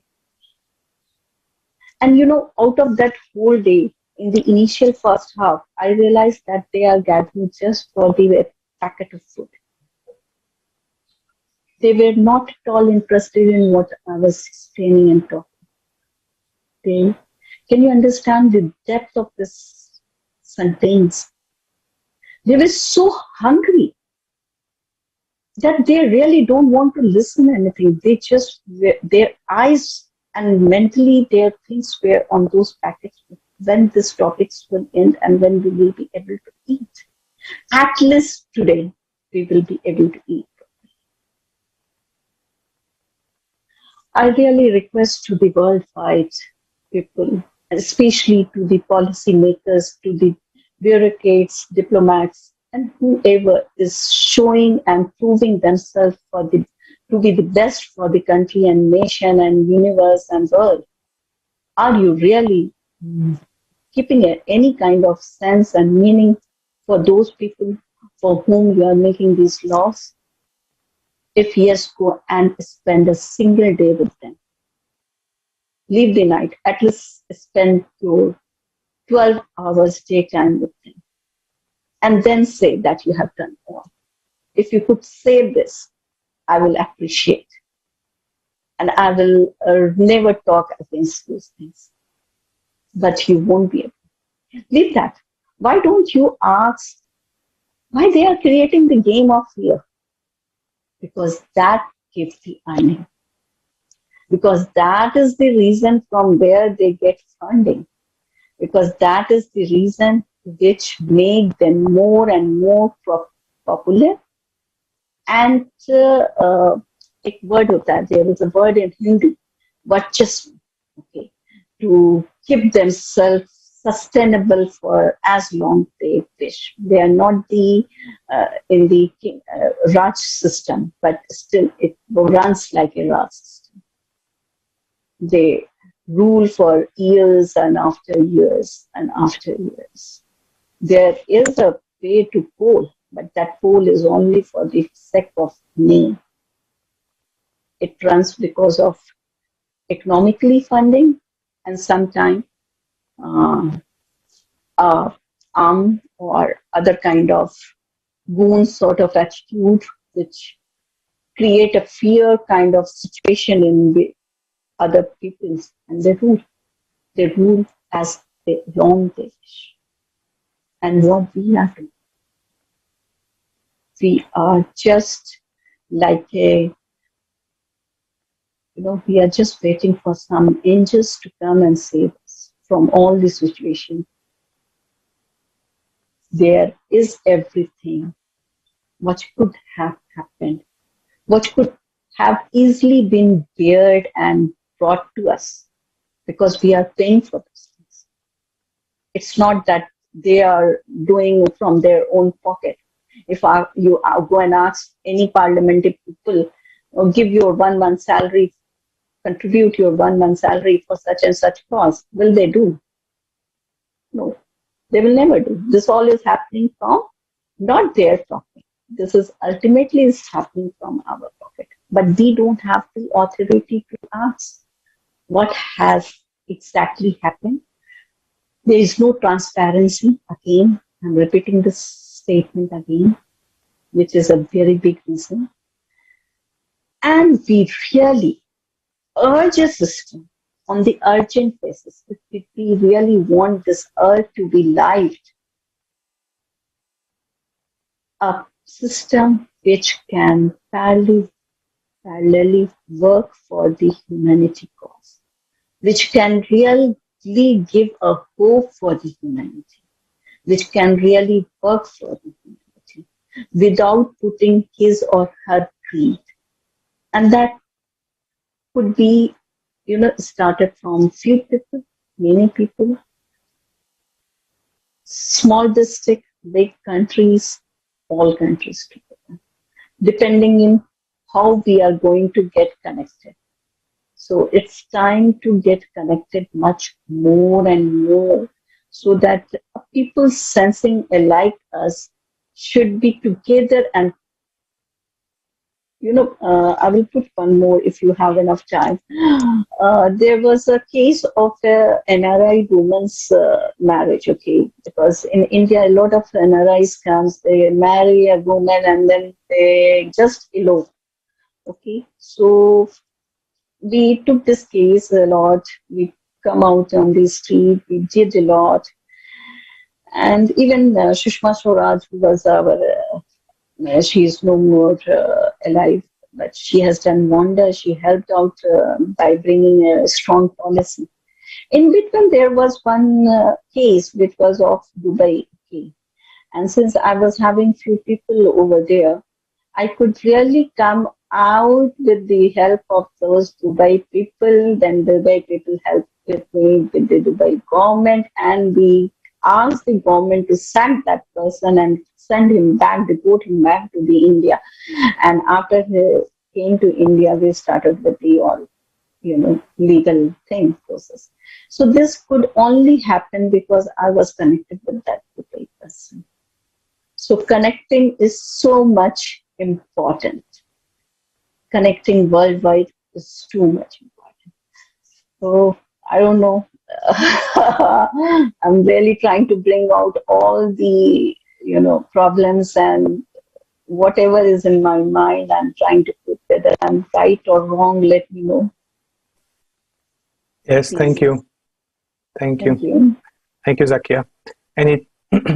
E: And out of that whole day, in the initial first half, I realized that they are gathering just for the packet of food. They were not at all interested in what I was explaining and talking. Can you understand the depth of this sentence? They were so hungry that they really don't want to listen to anything. They just, their eyes and mentally their things were on those packets. When these topics will end and when we will be able to eat. At least today, we will be able to eat. I really request to the worldwide people, especially to the policy makers, to the bureaucrats, diplomats, and whoever is showing and proving themselves to be the best for the country and nation and universe and world. Are you really keeping any kind of sense and meaning for those people for whom you are making these laws? If yes, go and spend a single day with them. Leave the night, at least spend your 12 hours daytime with them. And then say that you have done all. If you could say this, I will appreciate. And I will never talk against those things. But you won't be able. Leave that. Why don't you ask why they are creating the game of fear? Because that gives the earning. Because that is the reason from where they get funding. Because that is the reason which make them more and more popular. And एक word होता है, there is a word in Hindi, वर्चस्व, okay, to keep themselves sustainable for as long they wish. They are not in the Raj system, but still it runs like a Raj system. They rule for years and after years and after years. There is a way to poll, but that poll is only for the sake of name. It runs because of economically funding, and sometimes or other kind of goon sort of attitude, which create a fear kind of situation in the other peoples, and they rule as they want they wish. And what we are doing, we are just like we are just waiting for some angels to come and save us from all the situation. There is everything what could have happened, what could have easily been bared and brought to us, because we are paying for those things. It's not that they are doing from their own pocket. If you go and ask any parliamentary people, or give your 1 month salary, contribute your 1 month salary for such and such cause, will they do? No, they will never do. This all is happening from not their pocket. This is ultimately is happening from our pocket. But we don't have the authority to ask what has exactly happened. There is no transparency. Again, I'm repeating this statement again, which is a very big reason. And we really urge a system on the urgent basis. If we really want this earth to be lived, a system which can parallelly work for the humanity cause, which can really give a hope for the humanity, which can really work for the humanity without putting his or her creed. And that could be, started from few people, many people, small district, big countries, all countries together, depending on how we are going to get connected. So it's time to get connected much more and more, so that people sensing alike us should be together. And I will put one more if you have enough time. There was a case of a NRI woman's marriage, okay? Because in India, a lot of NRIs comes, they marry a woman and then they just elope, okay? So we took this case a lot. We come out on the street, we did a lot. And even Sushma Swaraj, who was our... she is no more alive, but she has done wonders. She helped out by bringing a strong policy. In between, there was one case which was of Dubai. Okay. And since I was having few people over there, I could really come out with the help of those Dubai people. Then Dubai people helped with me, with the Dubai government, and we asked the government to sack that person and send him back, deport him back to the India. And after he came to India, we started with the all, legal thing process. So this could only happen because I was connected with that Dubai person. So connecting is so much important. Connecting worldwide is too much important. So I don't know. I'm really trying to bring out all the problems and whatever is in my mind. I'm trying to put whether I'm right or wrong. Let me know.
B: Yes,
E: Please.
B: Thank you. Thank you, Zakia. And it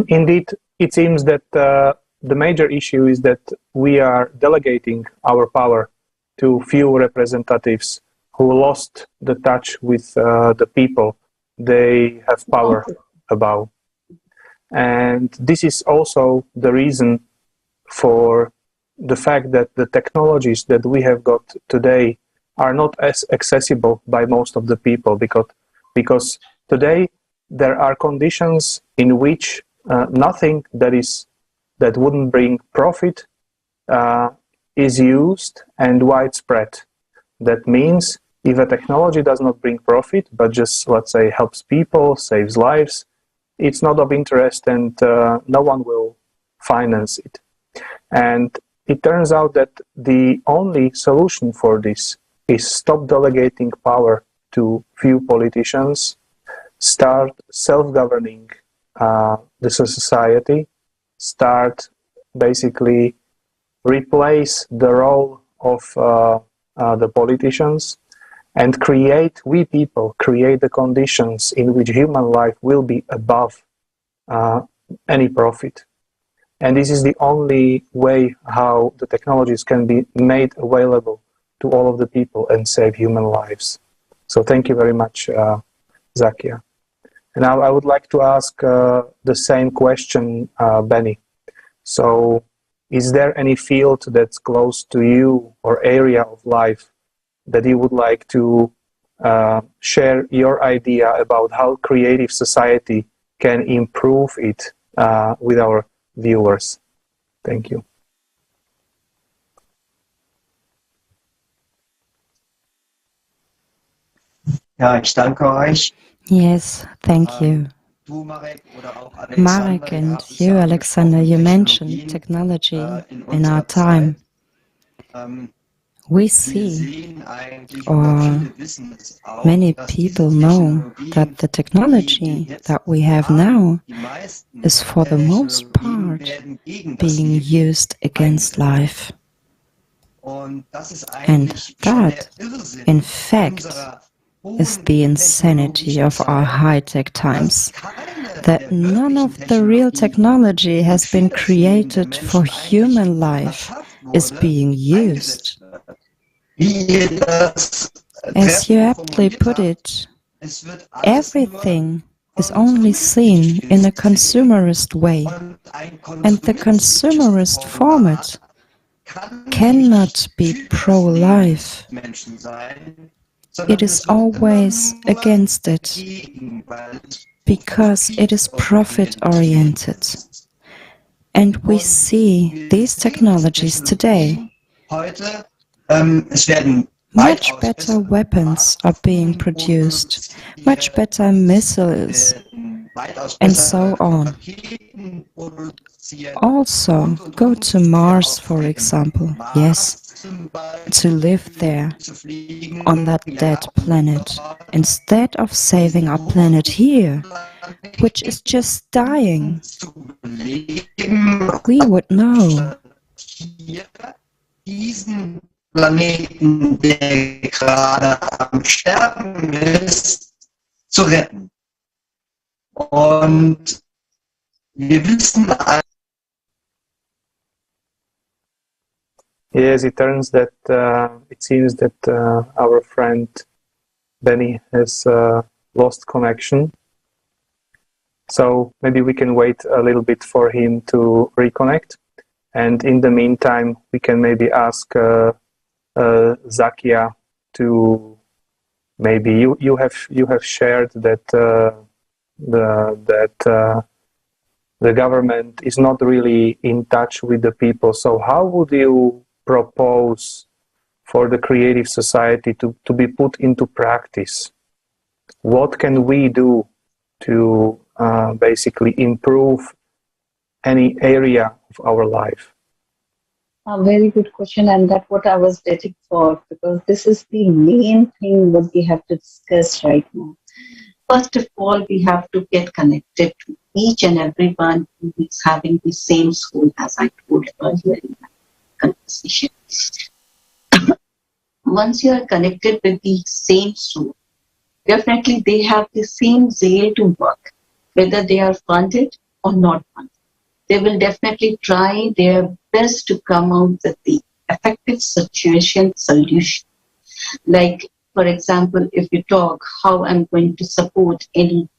B: indeed, it seems that the major issue is that we are delegating our power to few representatives who lost the touch with the people they have power about. And this is also the reason for the fact that the technologies that we have got today are not as accessible by most of the people, because today there are conditions in which nothing that wouldn't bring profit is used and widespread. That means if a technology does not bring profit, but just, let's say, helps people, saves lives, it's not of interest, and no one will finance it. And it turns out that the only solution for this is stop delegating power to few politicians, start self-governing the society, start basically replace the role of the politicians, and we people create the conditions in which human life will be above any profit. And this is the only way how the technologies can be made available to all of the people and save human lives. So thank you very much, Zakia. And now I would like to ask the same question, Benny. So is there any field that's close to you or area of life that you would like to share your idea about how creative society can improve it with our viewers? Thank you.
C: Ja, ich danke euch.
F: Yes, thank you. Marek and you, Alexander, you mentioned technology in our time. We see, or many people know, that the technology that we have now is for the most part being used against life. And that, in fact, is the insanity of our high-tech times, that none of the real technology has been created for human life is being used. As you aptly put it, everything is only seen in a consumerist way, and the consumerist format cannot be pro-life. It is always against it, because it is profit-oriented. And we see these technologies today. Much better weapons are being produced, much better missiles, and so on. Also, go to Mars, for example. Yes, to live there, on that dead planet, instead of saving our planet here, which is just dying. We would know.
C: Planeten, der gerade am Sterben ist, zu retten. Und wir wissen alle.
B: Yes, it seems that our friend Benny has lost connection. So maybe we can wait a little bit for him to reconnect. And in the meantime, we can maybe ask Zakia to maybe you have shared that the government is not really in touch with the people. So how would you propose for the creative society to be put into practice? What can we do to basically improve any area of our life?
E: A very good question, and that's what I was waiting for, because this is the main thing what we have to discuss right now. First of all, we have to get connected to each and everyone who is having the same soul, as I told earlier in my conversation. Once you are connected with the same soul, definitely they have the same zeal to work, whether they are funded or not funded. They will definitely try their best to come out with the effective situation solution. Like, for example, if you talk how I'm going to support any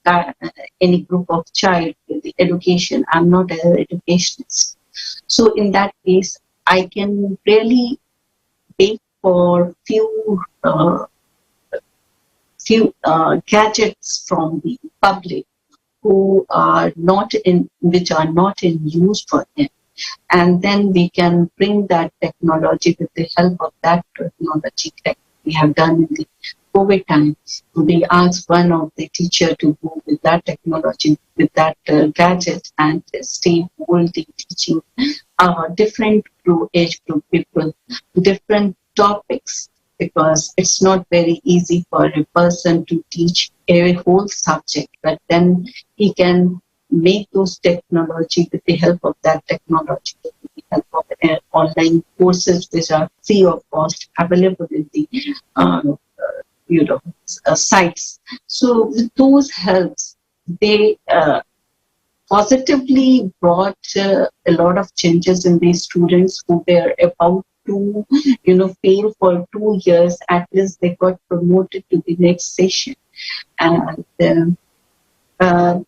E: group of child with the education, I'm not an educationist. So in that case, I can really wait for few gadgets from the public which are not in use for them, and then we can bring that technology with the help of that technology like we have done in the COVID time. We asked one of the teacher to go with that technology, with that gadget, and stay whole day teaching different age group people, different topics because it's not very easy for a person to teach a whole subject, but then he can make those technology with the help of that technology, with the help of online courses which are free of cost available in the sites. So with those helps, they positively brought a lot of changes in these students who were about to, fail for 2 years. At least they got promoted to the next session. And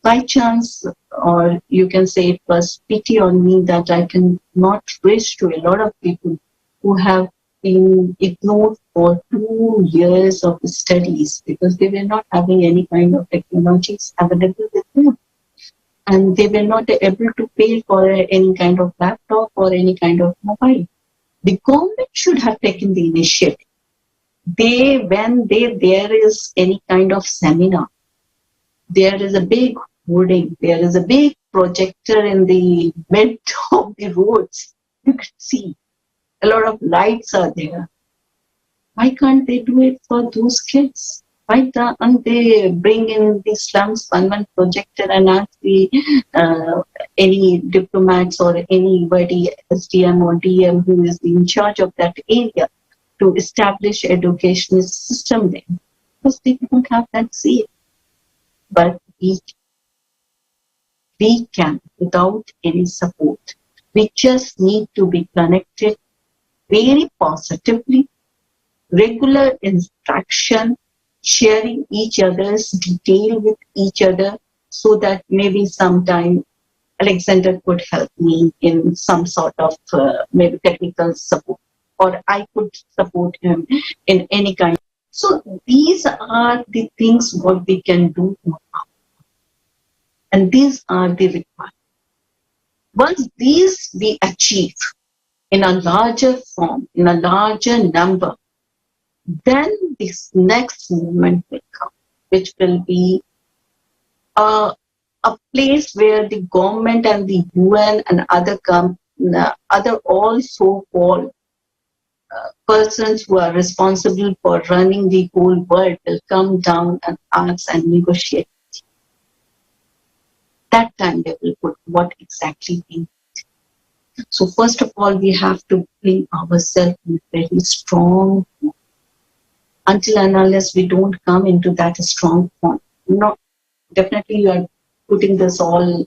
E: by chance, or you can say it was pity on me that I can not reach to a lot of people who have been ignored for 2 years of studies because they were not having any kind of technologies available with them. And they were not able to pay for any kind of laptop or any kind of mobile. The government should have taken the initiative. When there is any kind of seminar, there is a big hoarding, there is a big projector in the mid of the roads. You can see a lot of lights are there. Why can't they do it for those kids? Why can't they bring in the slums one projector and ask any diplomats or anybody, SDM or DM, who is in charge of that area, to establish educational system there? Because they don't have that zeal. But we can without any support. We just need to be connected very positively, regular instruction, sharing each other's detail with each other, so that maybe sometime Alexander could help me in some sort of maybe technical support, or I could support him in any kind. So these are the things what we can do now. And these are the requirements. Once these we achieve in a larger form, in a larger number, then this next movement will come, which will be a place where the government and the UN and other all so-called persons who are responsible for running the whole world will come down and ask and negotiate. That time they will put what exactly we need. So first of all, we have to bring ourselves in a very strong form. Until and unless we don't come into that strong form. No, definitely you are putting this all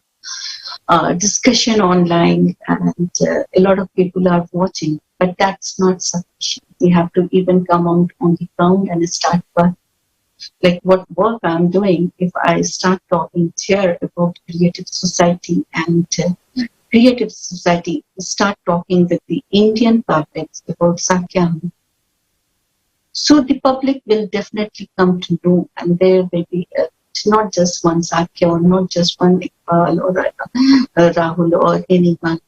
E: discussion online, and a lot of people are watching, but that's not sufficient. We have to even come out on the ground and start work. Like what work I'm doing, if I start talking here about creative society and creative society, start talking with the Indian public about Sakya, so the public will definitely come to know, and there will be not just one Sakya or not just one Iqbal or Rahul or anyone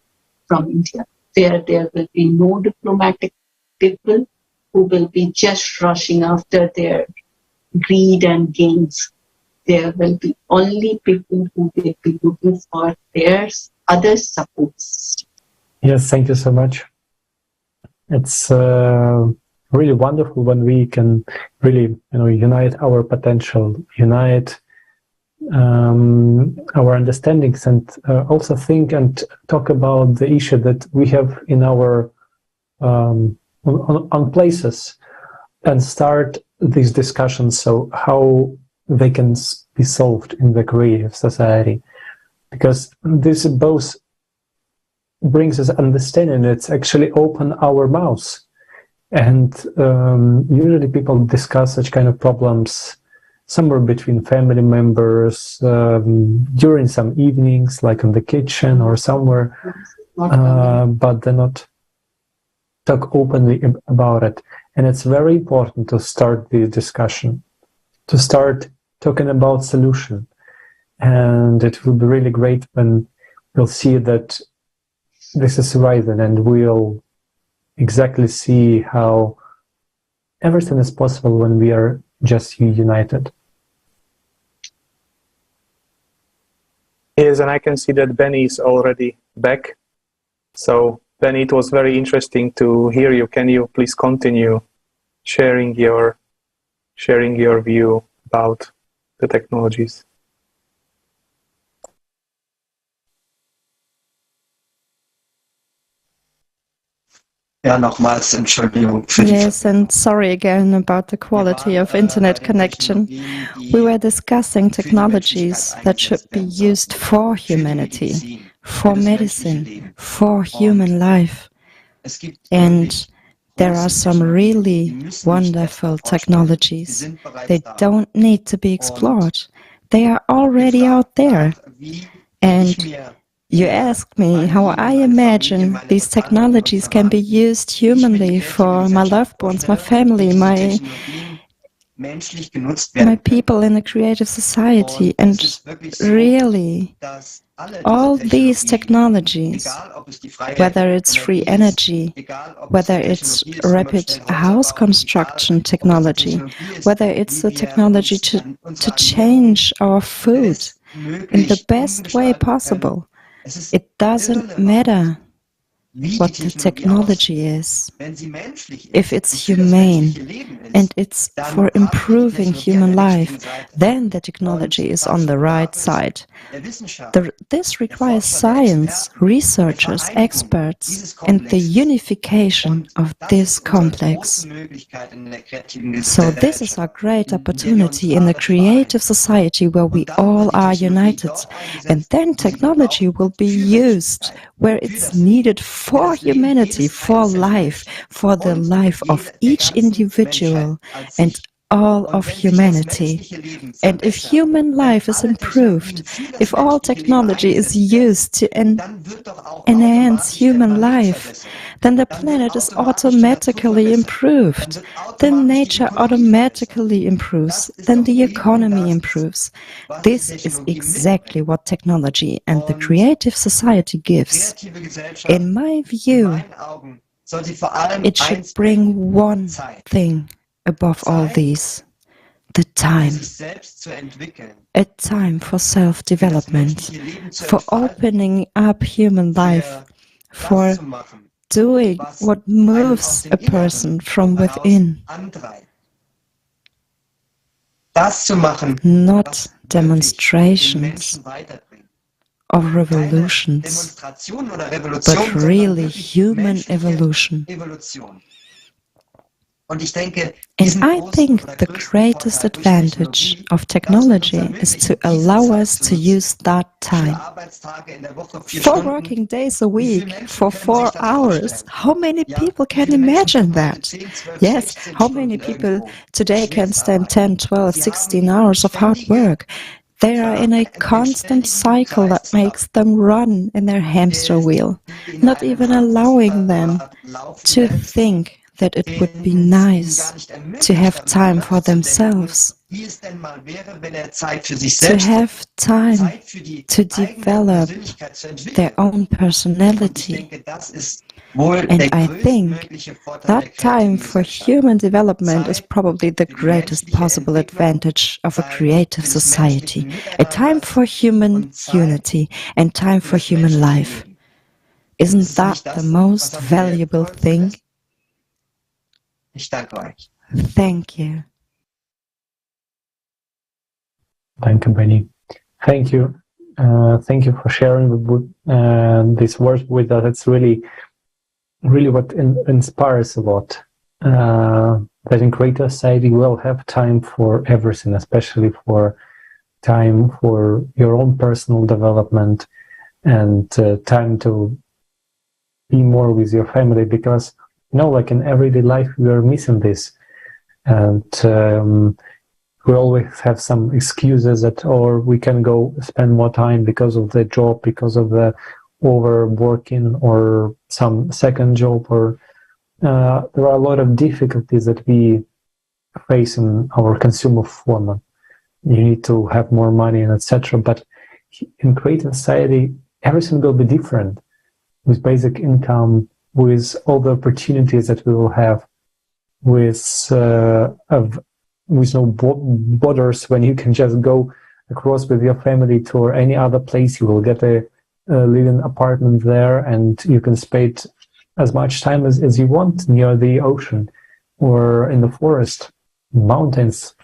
E: from India. There will be no diplomatic people who will be just rushing after their greed and gains. There will be only people who will be looking for their other supports.
A: Yes, thank you so much. It's really wonderful when we can really, unite our potential, unite our understandings, and also think and talk about the issue that we have in our on places, and start these discussions. So how they can be solved in the creative society, because this both brings us understanding. It's actually open our mouths. And usually people discuss such kind of problems somewhere between family members, during some evenings, like in the kitchen or somewhere, but they not talk openly about it. And it's very important to start the discussion, to start talking about solution. And it will be really great when we'll see that this is rising, and we'll exactly see how everything is possible when we are just united.
B: Yes, and I can see that Benny is already back. So, Benny, it was very interesting to hear you. Can you please continue? sharing your view about the technologies.
C: Ja, nochmals Entschuldigung.
F: Yes, and sorry again about the quality of internet connection. We were discussing technologies that should be used for humanity, for medicine, for human life. And there are some really wonderful technologies. They don't need to be explored. They are already out there. And you asked me how I imagine these technologies can be used humanly for my loved ones, my family, my people in the creative society. And really, all these technologies, whether it's free energy, whether it's rapid house construction technology, whether it's the technology to change our food in the best way possible, it doesn't matter what the technology is. If it's humane and it's for improving human life, then the technology is on the right side. This requires science, researchers, experts, and the unification of this complex. So this is our great opportunity in the creative society where we all are united. And then technology will be used where it's needed for humanity, for life, for the life of each individual and all of humanity. And if human life is improved, if all technology is used to enhance human life, then the planet is automatically improved. Then nature automatically improves. Then the economy improves. This is exactly what technology and the creative society gives. In my view, it should bring one thing above all these: the time. A time for self-development, for opening up human life, for doing what moves a person from within. Not demonstrations of revolutions, but really human evolution. And I think the greatest advantage of technology is to allow us to use that time. 4 working days a week for 4 hours. How many people can imagine that? Yes, how many people today can stand 10, 12, 16 hours of hard work? They are in a constant cycle that makes them run in their hamster wheel, not even allowing them to think that it would be nice to have time for themselves, to have time to develop their own personality. And I think that time for human development is probably the greatest possible advantage of a creative society. A time for human unity and time for human life. Isn't that the most valuable thing? Thank you.
A: Thank you, Benny. Thank you. Thank you for sharing these words with us. It's really what inspires a lot. That in creative society we'll have time for everything, especially for time for your own personal development and time to be more with your family, because like in everyday life we are missing this, and we always have some excuses or we can go spend more time because of the job, because of the overworking or some second job, or there are a lot of difficulties that we face in our consumer format. You need to have more money and etc. But in creative society, everything will be different, with basic income, with all the opportunities that we will have, with no borders, when you can just go across with your family to any other place. You will get a living apartment there, and you can spend as much time as you want near the ocean. or in the forest, mountains,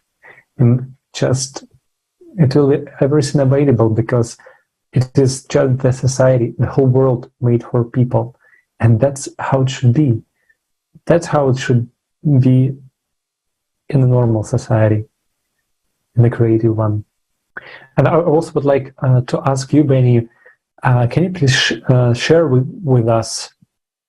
A: and just it will be everything available because it is just the society, the whole world made for people, and that's how it should be. That's how it should be in a normal society, in the creative one. And I also would like to ask you, Benny, can you please share with us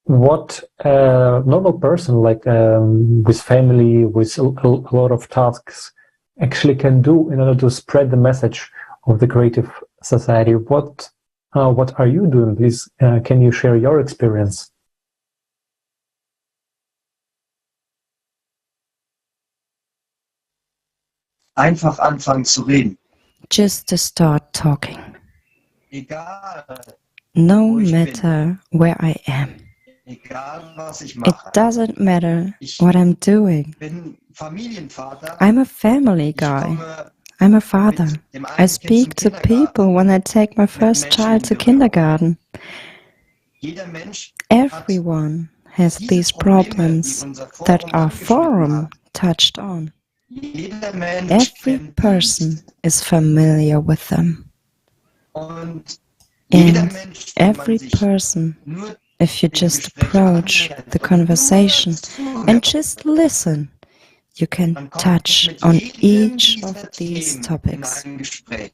A: what a normal person, like with family, with a lot of tasks, actually can do in order to spread the message of the creative society? What are you doing? Please, can you share your experience?
C: Einfach anfangen zu reden.
F: Just to start talking.
C: Egal,
F: No
C: wo ich
F: matter where I am.
C: egal was ich
F: It
C: mache.
F: doesn't matter what I'm doing.
C: Bin Familienvater.
F: I'm a family
C: Ich
F: guy.
C: komme
F: I'm a father.
C: mit dem
F: I
C: einen Kind
F: speak
C: zum
F: to people when I take my first child to kindergarten.
C: Jeder Mensch
F: Everyone has these problems that our forum touched on.
C: Jeder Mensch
F: Every
C: kennt
F: person is familiar with them.
C: und jeder
F: And
C: Mensch, wenn man
F: every
C: sich
F: person,
C: nur
F: if you just approach the conversation and just listen, you can
C: man kommt
F: touch
C: mit
F: on
C: jedem
F: each
C: dieser
F: of these
C: Themen
F: topics.
C: in ein Gespräch.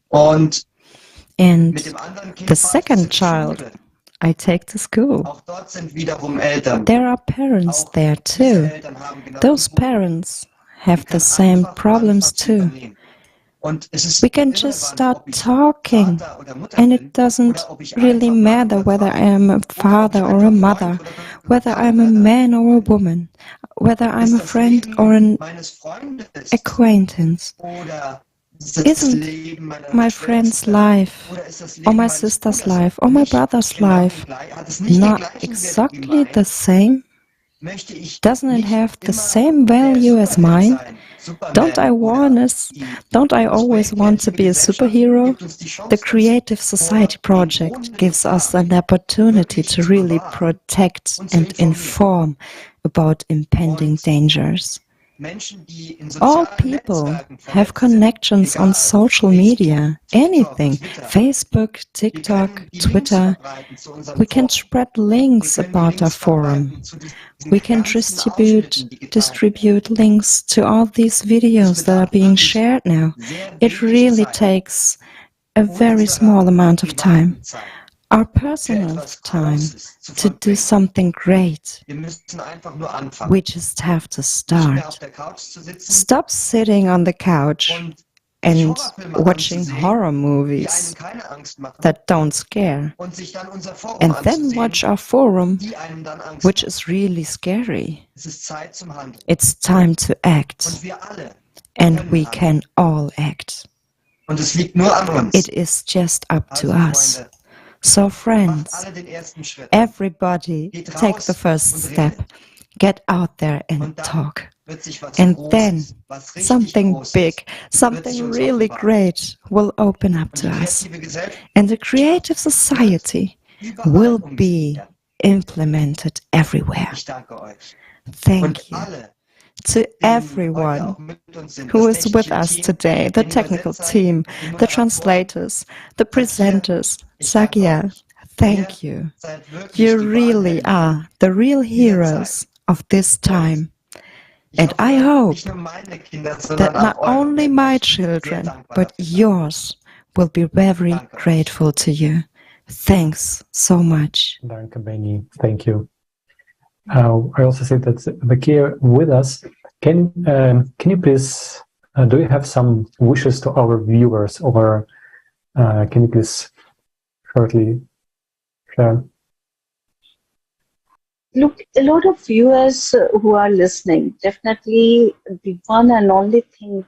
C: Und
F: And
C: mit dem anderen Kind
F: the
C: fahre ich
F: second
C: zur
F: child
C: Schule.
F: I take to school.
C: Auch dort sind wiederum Eltern.
F: There are parents
C: Auch
F: there
C: diese
F: too.
C: Eltern haben genau
F: Those
C: die Probleme.
F: parents have
C: Ich
F: the
C: kann
F: same
C: einfach
F: problems
C: anfangen zu
F: too.
C: übernehmen. Und es ist
F: We can just
C: irrelevant,
F: start
C: ob ich
F: talking,
C: Vater oder Mutter
F: and
C: bin,
F: it doesn't
C: oder ob ich
F: really
C: einfach Mann
F: matter
C: oder
F: whether
C: Frau
F: I am a
C: oder ob ich
F: father or a
C: einfach
F: mother,
C: Freund oder
F: whether I'm a
C: Bekannter
F: man or a woman, whether I'm
C: ist
F: a
C: das
F: friend
C: Leben
F: or an
C: meines Freundes
F: acquaintance.
C: oder ist das
F: Isn't
C: Leben meiner
F: my friend's
C: Schwester
F: life
C: oder ist das
F: or
C: Leben
F: my
C: meines
F: sister's
C: Bruders
F: life or my
C: nicht
F: brother's
C: genau
F: life
C: hat es nicht den
F: not
C: gleichen Wert wie
F: exactly the
C: mein,
F: same?
C: möchte ich
F: Doesn't it
C: nicht
F: have the
C: immer
F: same
C: der
F: value as
C: Superheld
F: mine?
C: sein,
F: Don't I
C: Superman oder
F: don't I
C: das
F: always
C: Projekt
F: want to
C: Kreative
F: be a
C: Gesellschaft
F: superhero?
C: gibt uns die
F: The
C: Chance dazu.
F: Creative Society
C: Vor dem
F: Project
C: drohenden
F: gives us
C: Gefahr
F: an opportunity
C: wirklich
F: to
C: zu
F: really
C: bewahren
F: protect
C: und zu
F: and
C: informieren.
F: inform about impending
C: Und
F: dangers.
C: Menschen, die in
F: All
C: sozialen
F: people
C: Netzwerken
F: have
C: vernetzt sind,
F: connections on
C: egal
F: social
C: ob
F: media,
C: Facebook,
F: anything,
C: Twitter,
F: Facebook,
C: wir
F: TikTok,
C: können die Links
F: Twitter.
C: verbreiten zu unserem
F: We can
C: Forum.
F: spread
C: Wir
F: links
C: können die
F: about our
C: Links
F: forum.
C: verbreiten zu diesen
F: We can
C: kleinsten Ausschnitten, die geteilt werden.
F: distribute links to all these
C: Es
F: videos that are
C: bedarf
F: being
C: wirklich
F: shared now.
C: sehr
F: It
C: wenig
F: really
C: Zeit,
F: takes a
C: ohne
F: very
C: zu
F: small
C: erraten,
F: amount of time,
C: privaten Zeit,
F: our
C: für
F: personal
C: etwas
F: time,
C: Großes zu
F: to do
C: vollbringen.
F: something great.
C: Wir müssen einfach nur anfangen.
F: We just have to
C: Nicht mehr
F: start.
C: auf der Couch zu sitzen
F: Stop sitting on the couch
C: und sich
F: and
C: Horrorfilme
F: watching
C: anzusehen,
F: horror
C: die
F: movies
C: einem keine Angst machen
F: that don't scare,
C: und sich dann unser Forum
F: and then
C: anzusehen,
F: watch our forum,
C: die einem dann Angst
F: which
C: machen.
F: is really scary.
C: Es ist Zeit zum Handeln.
F: It's time to act,
C: Und wir alle
F: and
C: können
F: we
C: handeln.
F: can all act.
C: Und es liegt nur an uns.
F: It is just up to
C: Also,
F: us.
C: Freunde,
F: So,
C: macht
F: friends,
C: alle den ersten Schritt.
F: everybody
C: Geht
F: take
C: raus
F: the first
C: und
F: step.
C: redet.
F: Get out there and
C: Und dann
F: talk.
C: wird sich was
F: And
C: Großes,
F: then
C: was richtig
F: something
C: Großes,
F: big,
C: wird
F: something
C: sich uns
F: really
C: offenbaren.
F: great will open up
C: Und
F: to
C: die
F: us.
C: kreative Gesellschaft
F: And the creative society
C: überall
F: will
C: umgesetzt
F: be
C: werden.
F: implemented everywhere.
C: Ich danke euch.
F: Thank
C: Und
F: you
C: alle,
F: to
C: die heute
F: everyone
C: auch mit uns sind,
F: who
C: das
F: is with
C: technische
F: us
C: Team,
F: today, the
C: den
F: technical
C: Übersetzern,
F: team,
C: den
F: the
C: Moderatoren.
F: translators, the
C: Sakia,
F: presenters.
C: ich danke
F: Sakia,
C: euch.
F: thank
C: Ihr
F: you.
C: seid wirklich
F: You
C: die
F: really
C: wahren Helden
F: are the real
C: dieser
F: heroes
C: Zeit.
F: of this time.
C: Ich
F: And I
C: hoffe,
F: hope
C: nicht nur meine Kinder,
F: that
C: sondern
F: not
C: auch eure
F: only
C: werden
F: my
C: euch sehr
F: children,
C: dankbar
F: but
C: dafür sein.
F: yours will be very
C: Danke euch.
F: grateful to you. Thanks so much.
A: Danke, Benny. Thank you. I also say that Bakia with us. Can you please do you have some wishes to our viewers, or can you please shortly share?
E: Look, a lot of viewers who are listening, definitely the one and only thing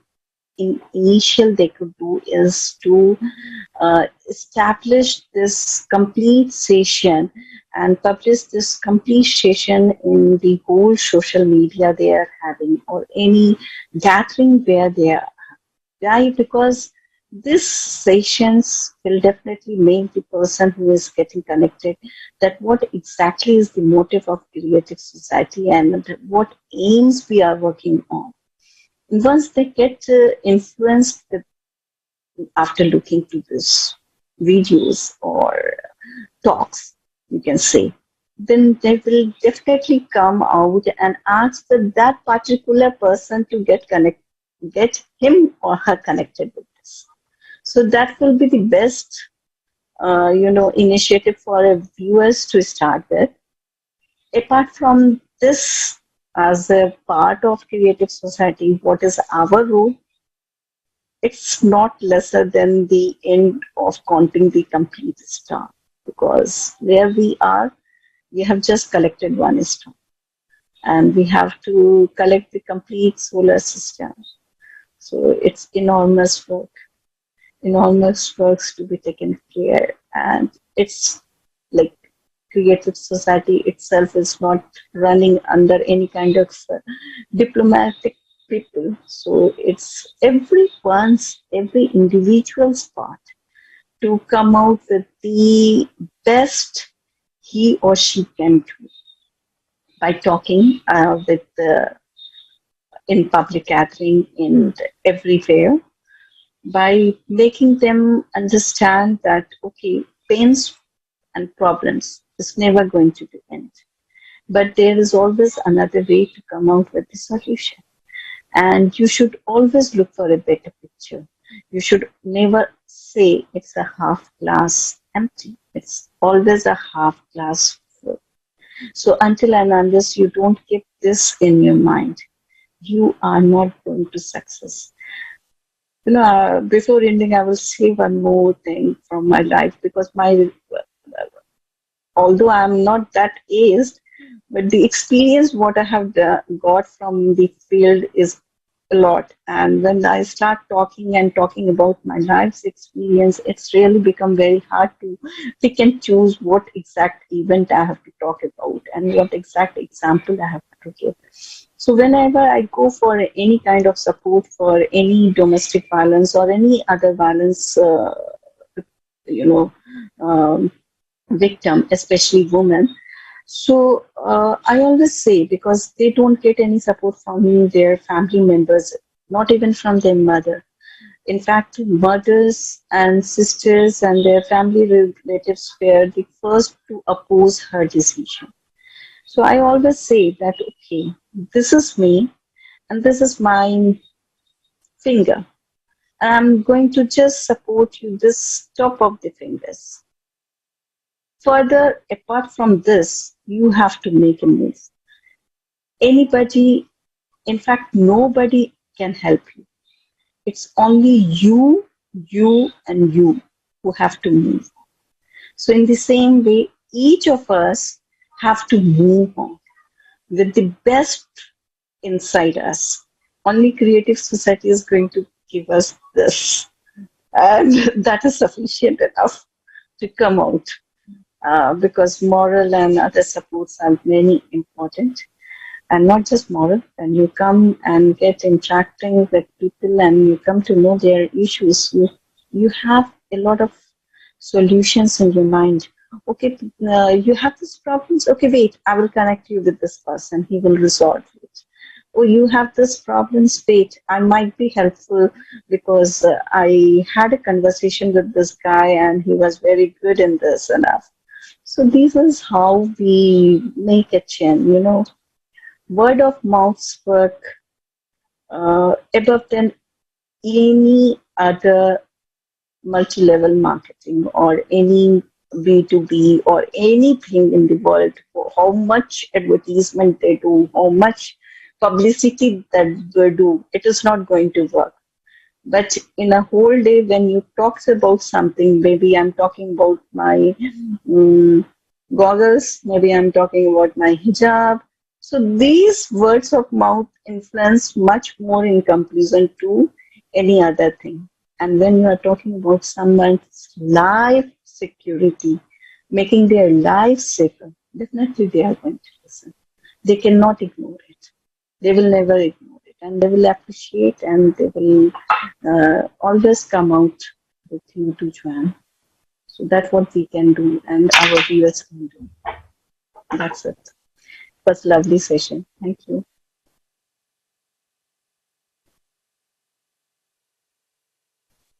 E: initial they could do is to establish this complete session and publish this complete session in the whole social media they are having or any gathering where they are. Why? Because these sessions will definitely make the person who is getting connected that what exactly is the motive of creative society and what aims we are working on. Once they get influenced after looking to these videos or talks, you can say, then they will definitely come out and ask that particular person to get him or her connected with this. So that will be the best, initiative for viewers to start with. Apart from this, as a part of creative society, what is our role? It's not lesser than the end of counting the complete star, because where we are, we have just collected one star, and we have to collect the complete solar system. So it's enormous works to be taken care, and it's like creative society itself is not running under any kind of diplomatic people. So it's every individual's part to come out with the best he or she can do by talking in public gathering and everywhere, by making them understand that, okay, pains and problems is never going to be end. But there is always another way to come out with the solution. And you should always look for a better picture. You should never say it's a half glass empty. It's always a half glass full. So until and unless you don't keep this in your mind, you are not going to success. Before ending, I will say one more thing from my life, because although I'm not that aged, but the experience what I have got from the field is a lot. And when I start talking about my life's experience, it's really become very hard to pick and choose what exact event I have to talk about and what exact example I have to give. So whenever I go for any kind of support for any domestic violence or any other violence, victim, especially women, so I always say, because they don't get any support from their family members, not even from their mother. In fact, mothers and sisters and their family relatives were the first to oppose her decision. So I always say that, okay, this is me and this is my finger. And I'm going to just support you this top of the fingers. Further, apart from this, you have to make a move. Anybody, in fact, nobody can help you. It's only you and you who have to move. So in the same way, each of us have to move on with the best inside us. Only creative society is going to give us this. And that is sufficient enough to come out. Because moral and other supports are very important. And not just moral, when you come and get interacting with people and you come to know their issues, you have a lot of solutions in your mind. Okay, you have these problems. Okay, wait, I will connect you with this person. He will resolve it. Oh, you have this problem, wait, I might be helpful because I had a conversation with this guy and he was very good in this enough. So this is how we make a chain, Word of mouth work above than any other multi-level marketing or any B2B or anything in the world. For how much advertisement they do, how much publicity that they do, it is not going to work. But in a whole day, when you talk about something, maybe I'm talking about my goggles, maybe I'm talking about my hijab. So these words of mouth influence much more in comparison to any other thing. And when you are talking about someone's life security, making their life safer, definitely they are going to listen. They cannot ignore it. They will never ignore it. and they will appreciate, and they will always come out with you to join. So that's what we can do, and our viewers can do. That's it. It was a lovely session. Thank you.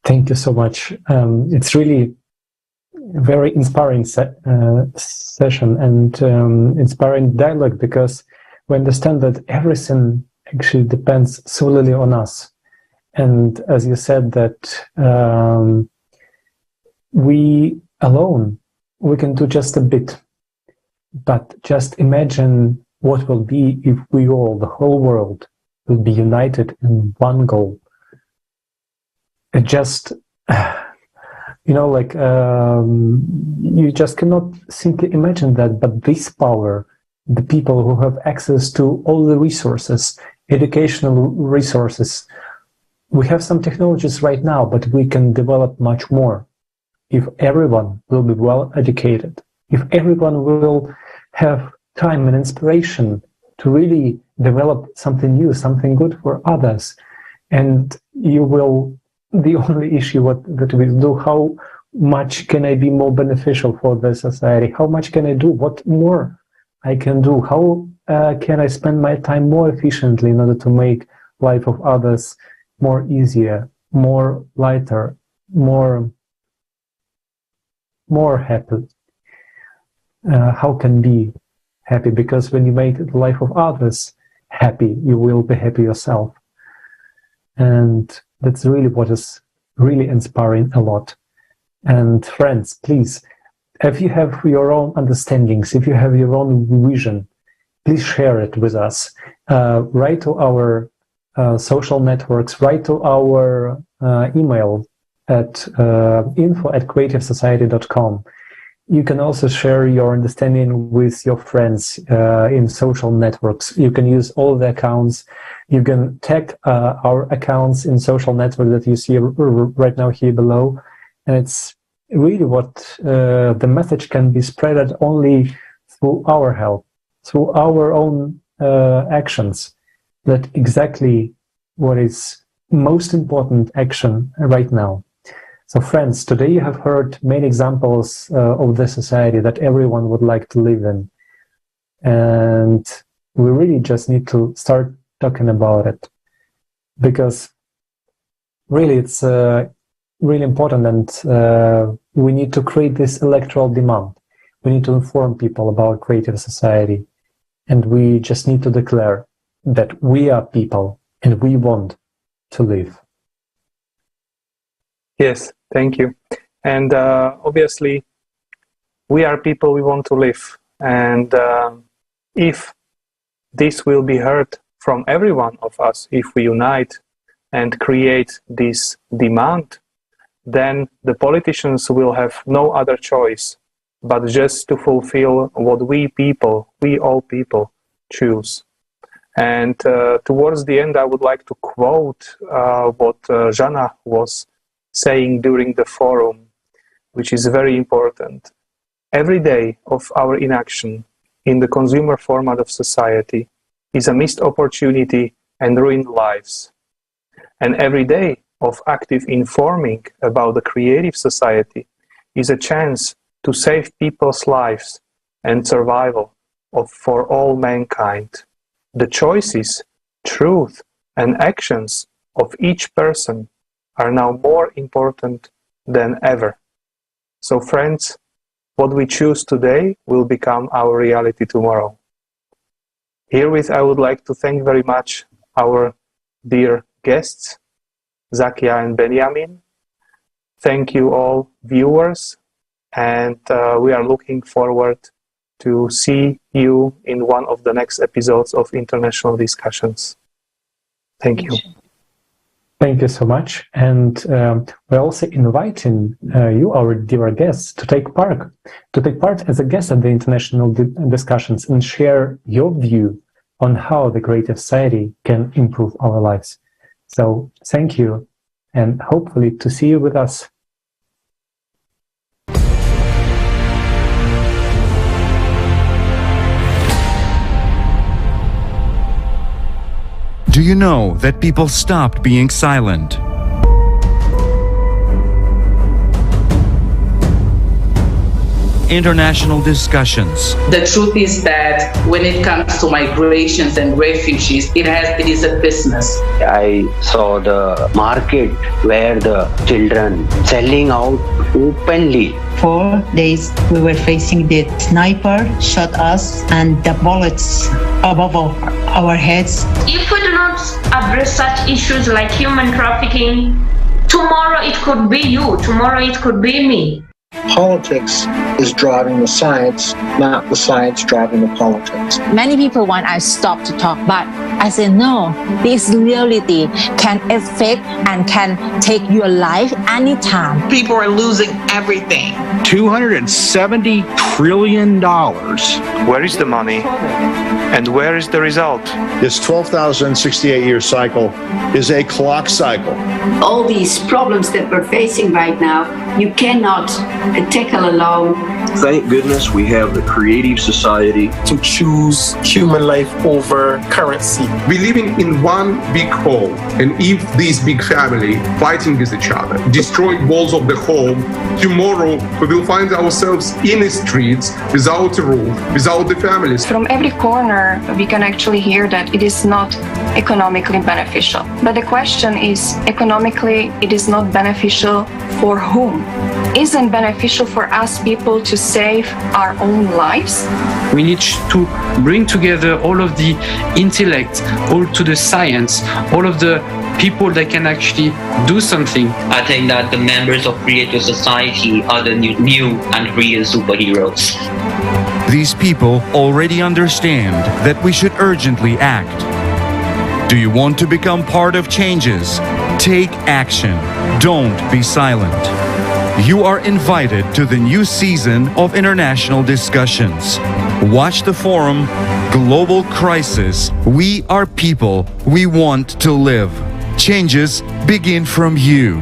A: Thank you so much. It's really a very inspiring session and inspiring dialogue, because we understand that everything actually depends solely on us. And as you said, that we alone, we can do just a bit. But just imagine what will be if we all, the whole world, will be united in one goal. It just, you just cannot simply imagine that, but this power, the people who have access to all the resources, educational resources, we have some technologies right now, but we can develop much more if everyone will be well educated, if everyone will have time and inspiration to really develop something new, something good for others. And you will, the only issue that we do, how much can I be more beneficial for the society? How much can I do? What more I can do? How can I spend my time more efficiently in order to make life of others more easier, more lighter, more happy? How can be happy? Because when you make the life of others happy, you will be happy yourself. And that's really what is really inspiring a lot. And friends, please, if you have your own understandings, if you have your own vision, please share it with us. Write to our social networks, write to our email at info@creativesociety.com. You can also share your understanding with your friends in social networks. You can use all the accounts. You can tag our accounts in social network that you see right now here below. And it's really what the message can be spread only through our help, through our own actions. That exactly what is most important action right now. So friends, today you have heard many examples of the society that everyone would like to live in. And we really just need to start talking about it. Because really it's really important, and we need to create this electoral demand. We need to inform people about creative society. And we just need to declare that we are people and we want to live.
B: Yes, thank you. And obviously, we are people, we want to live. And if this will be heard from every one of us, if we unite and create this demand, then the politicians will have no other choice but just to fulfill what we people, we all people, choose. And towards the end, I would like to quote what Jana was saying during the forum, which is very important. Every day of our inaction in the consumer format of society is a missed opportunity and ruined lives. And every day of active informing about the creative society is a chance to save people's lives and survival for all mankind. The choices, truth, and actions of each person are now more important than ever. So friends, what we choose today will become our reality tomorrow. Herewith, I would like to thank very much our dear guests, Zakia and Benjamin. Thank you all viewers, and we are looking forward to see you in one of the next episodes of International Discussions. Thank you.
A: Thank you so much. And we're also inviting you, our dear guests, to take part as a guest at the International Discussions and share your view on how the creative society can improve our lives. So thank you, and hopefully to see you with us.
H: Do you know that people stopped being silent? International discussions.
I: The truth is that when it comes to migrations and refugees, it is a business.
J: I saw the market where the children selling out openly.
K: 4 days we were facing the sniper shot us and the bullets above our heads.
L: If we do not address such issues like human trafficking, tomorrow it could be you, tomorrow it could be me.
M: Politics is driving the science, not the science driving the politics.
N: Many people want I stop to talk, but I say no. This reality can affect and can take your life anytime.
O: People are losing everything.
P: $270 trillion.
B: Where is the money? And where is the result?
Q: This 12,068-year cycle is a clock cycle.
R: All these problems that we're facing right now, you cannot tackle alone.
S: Thank goodness we have the Creative Society
T: to choose human life over currency.
U: We're living in one big hole, and if this big family fighting with each other, destroying walls of the home, tomorrow we will find ourselves in the streets without a roof, without the families.
V: From every corner, we can actually hear that it is not economically beneficial. But the question is, economically, it is not beneficial for whom? Isn't beneficial for us people to save our own lives?
W: We need to bring together all of the intellect, all to the science, all of the people that can actually do something.
X: I think that the members of Creative Society are the new and real superheroes.
H: These people already understand that we should urgently act. Do you want to become part of changes? Take action. Don't be silent. You are invited to the new season of international discussions. Watch the forum, Global Crisis. We are people. We want to live. Changes begin from you.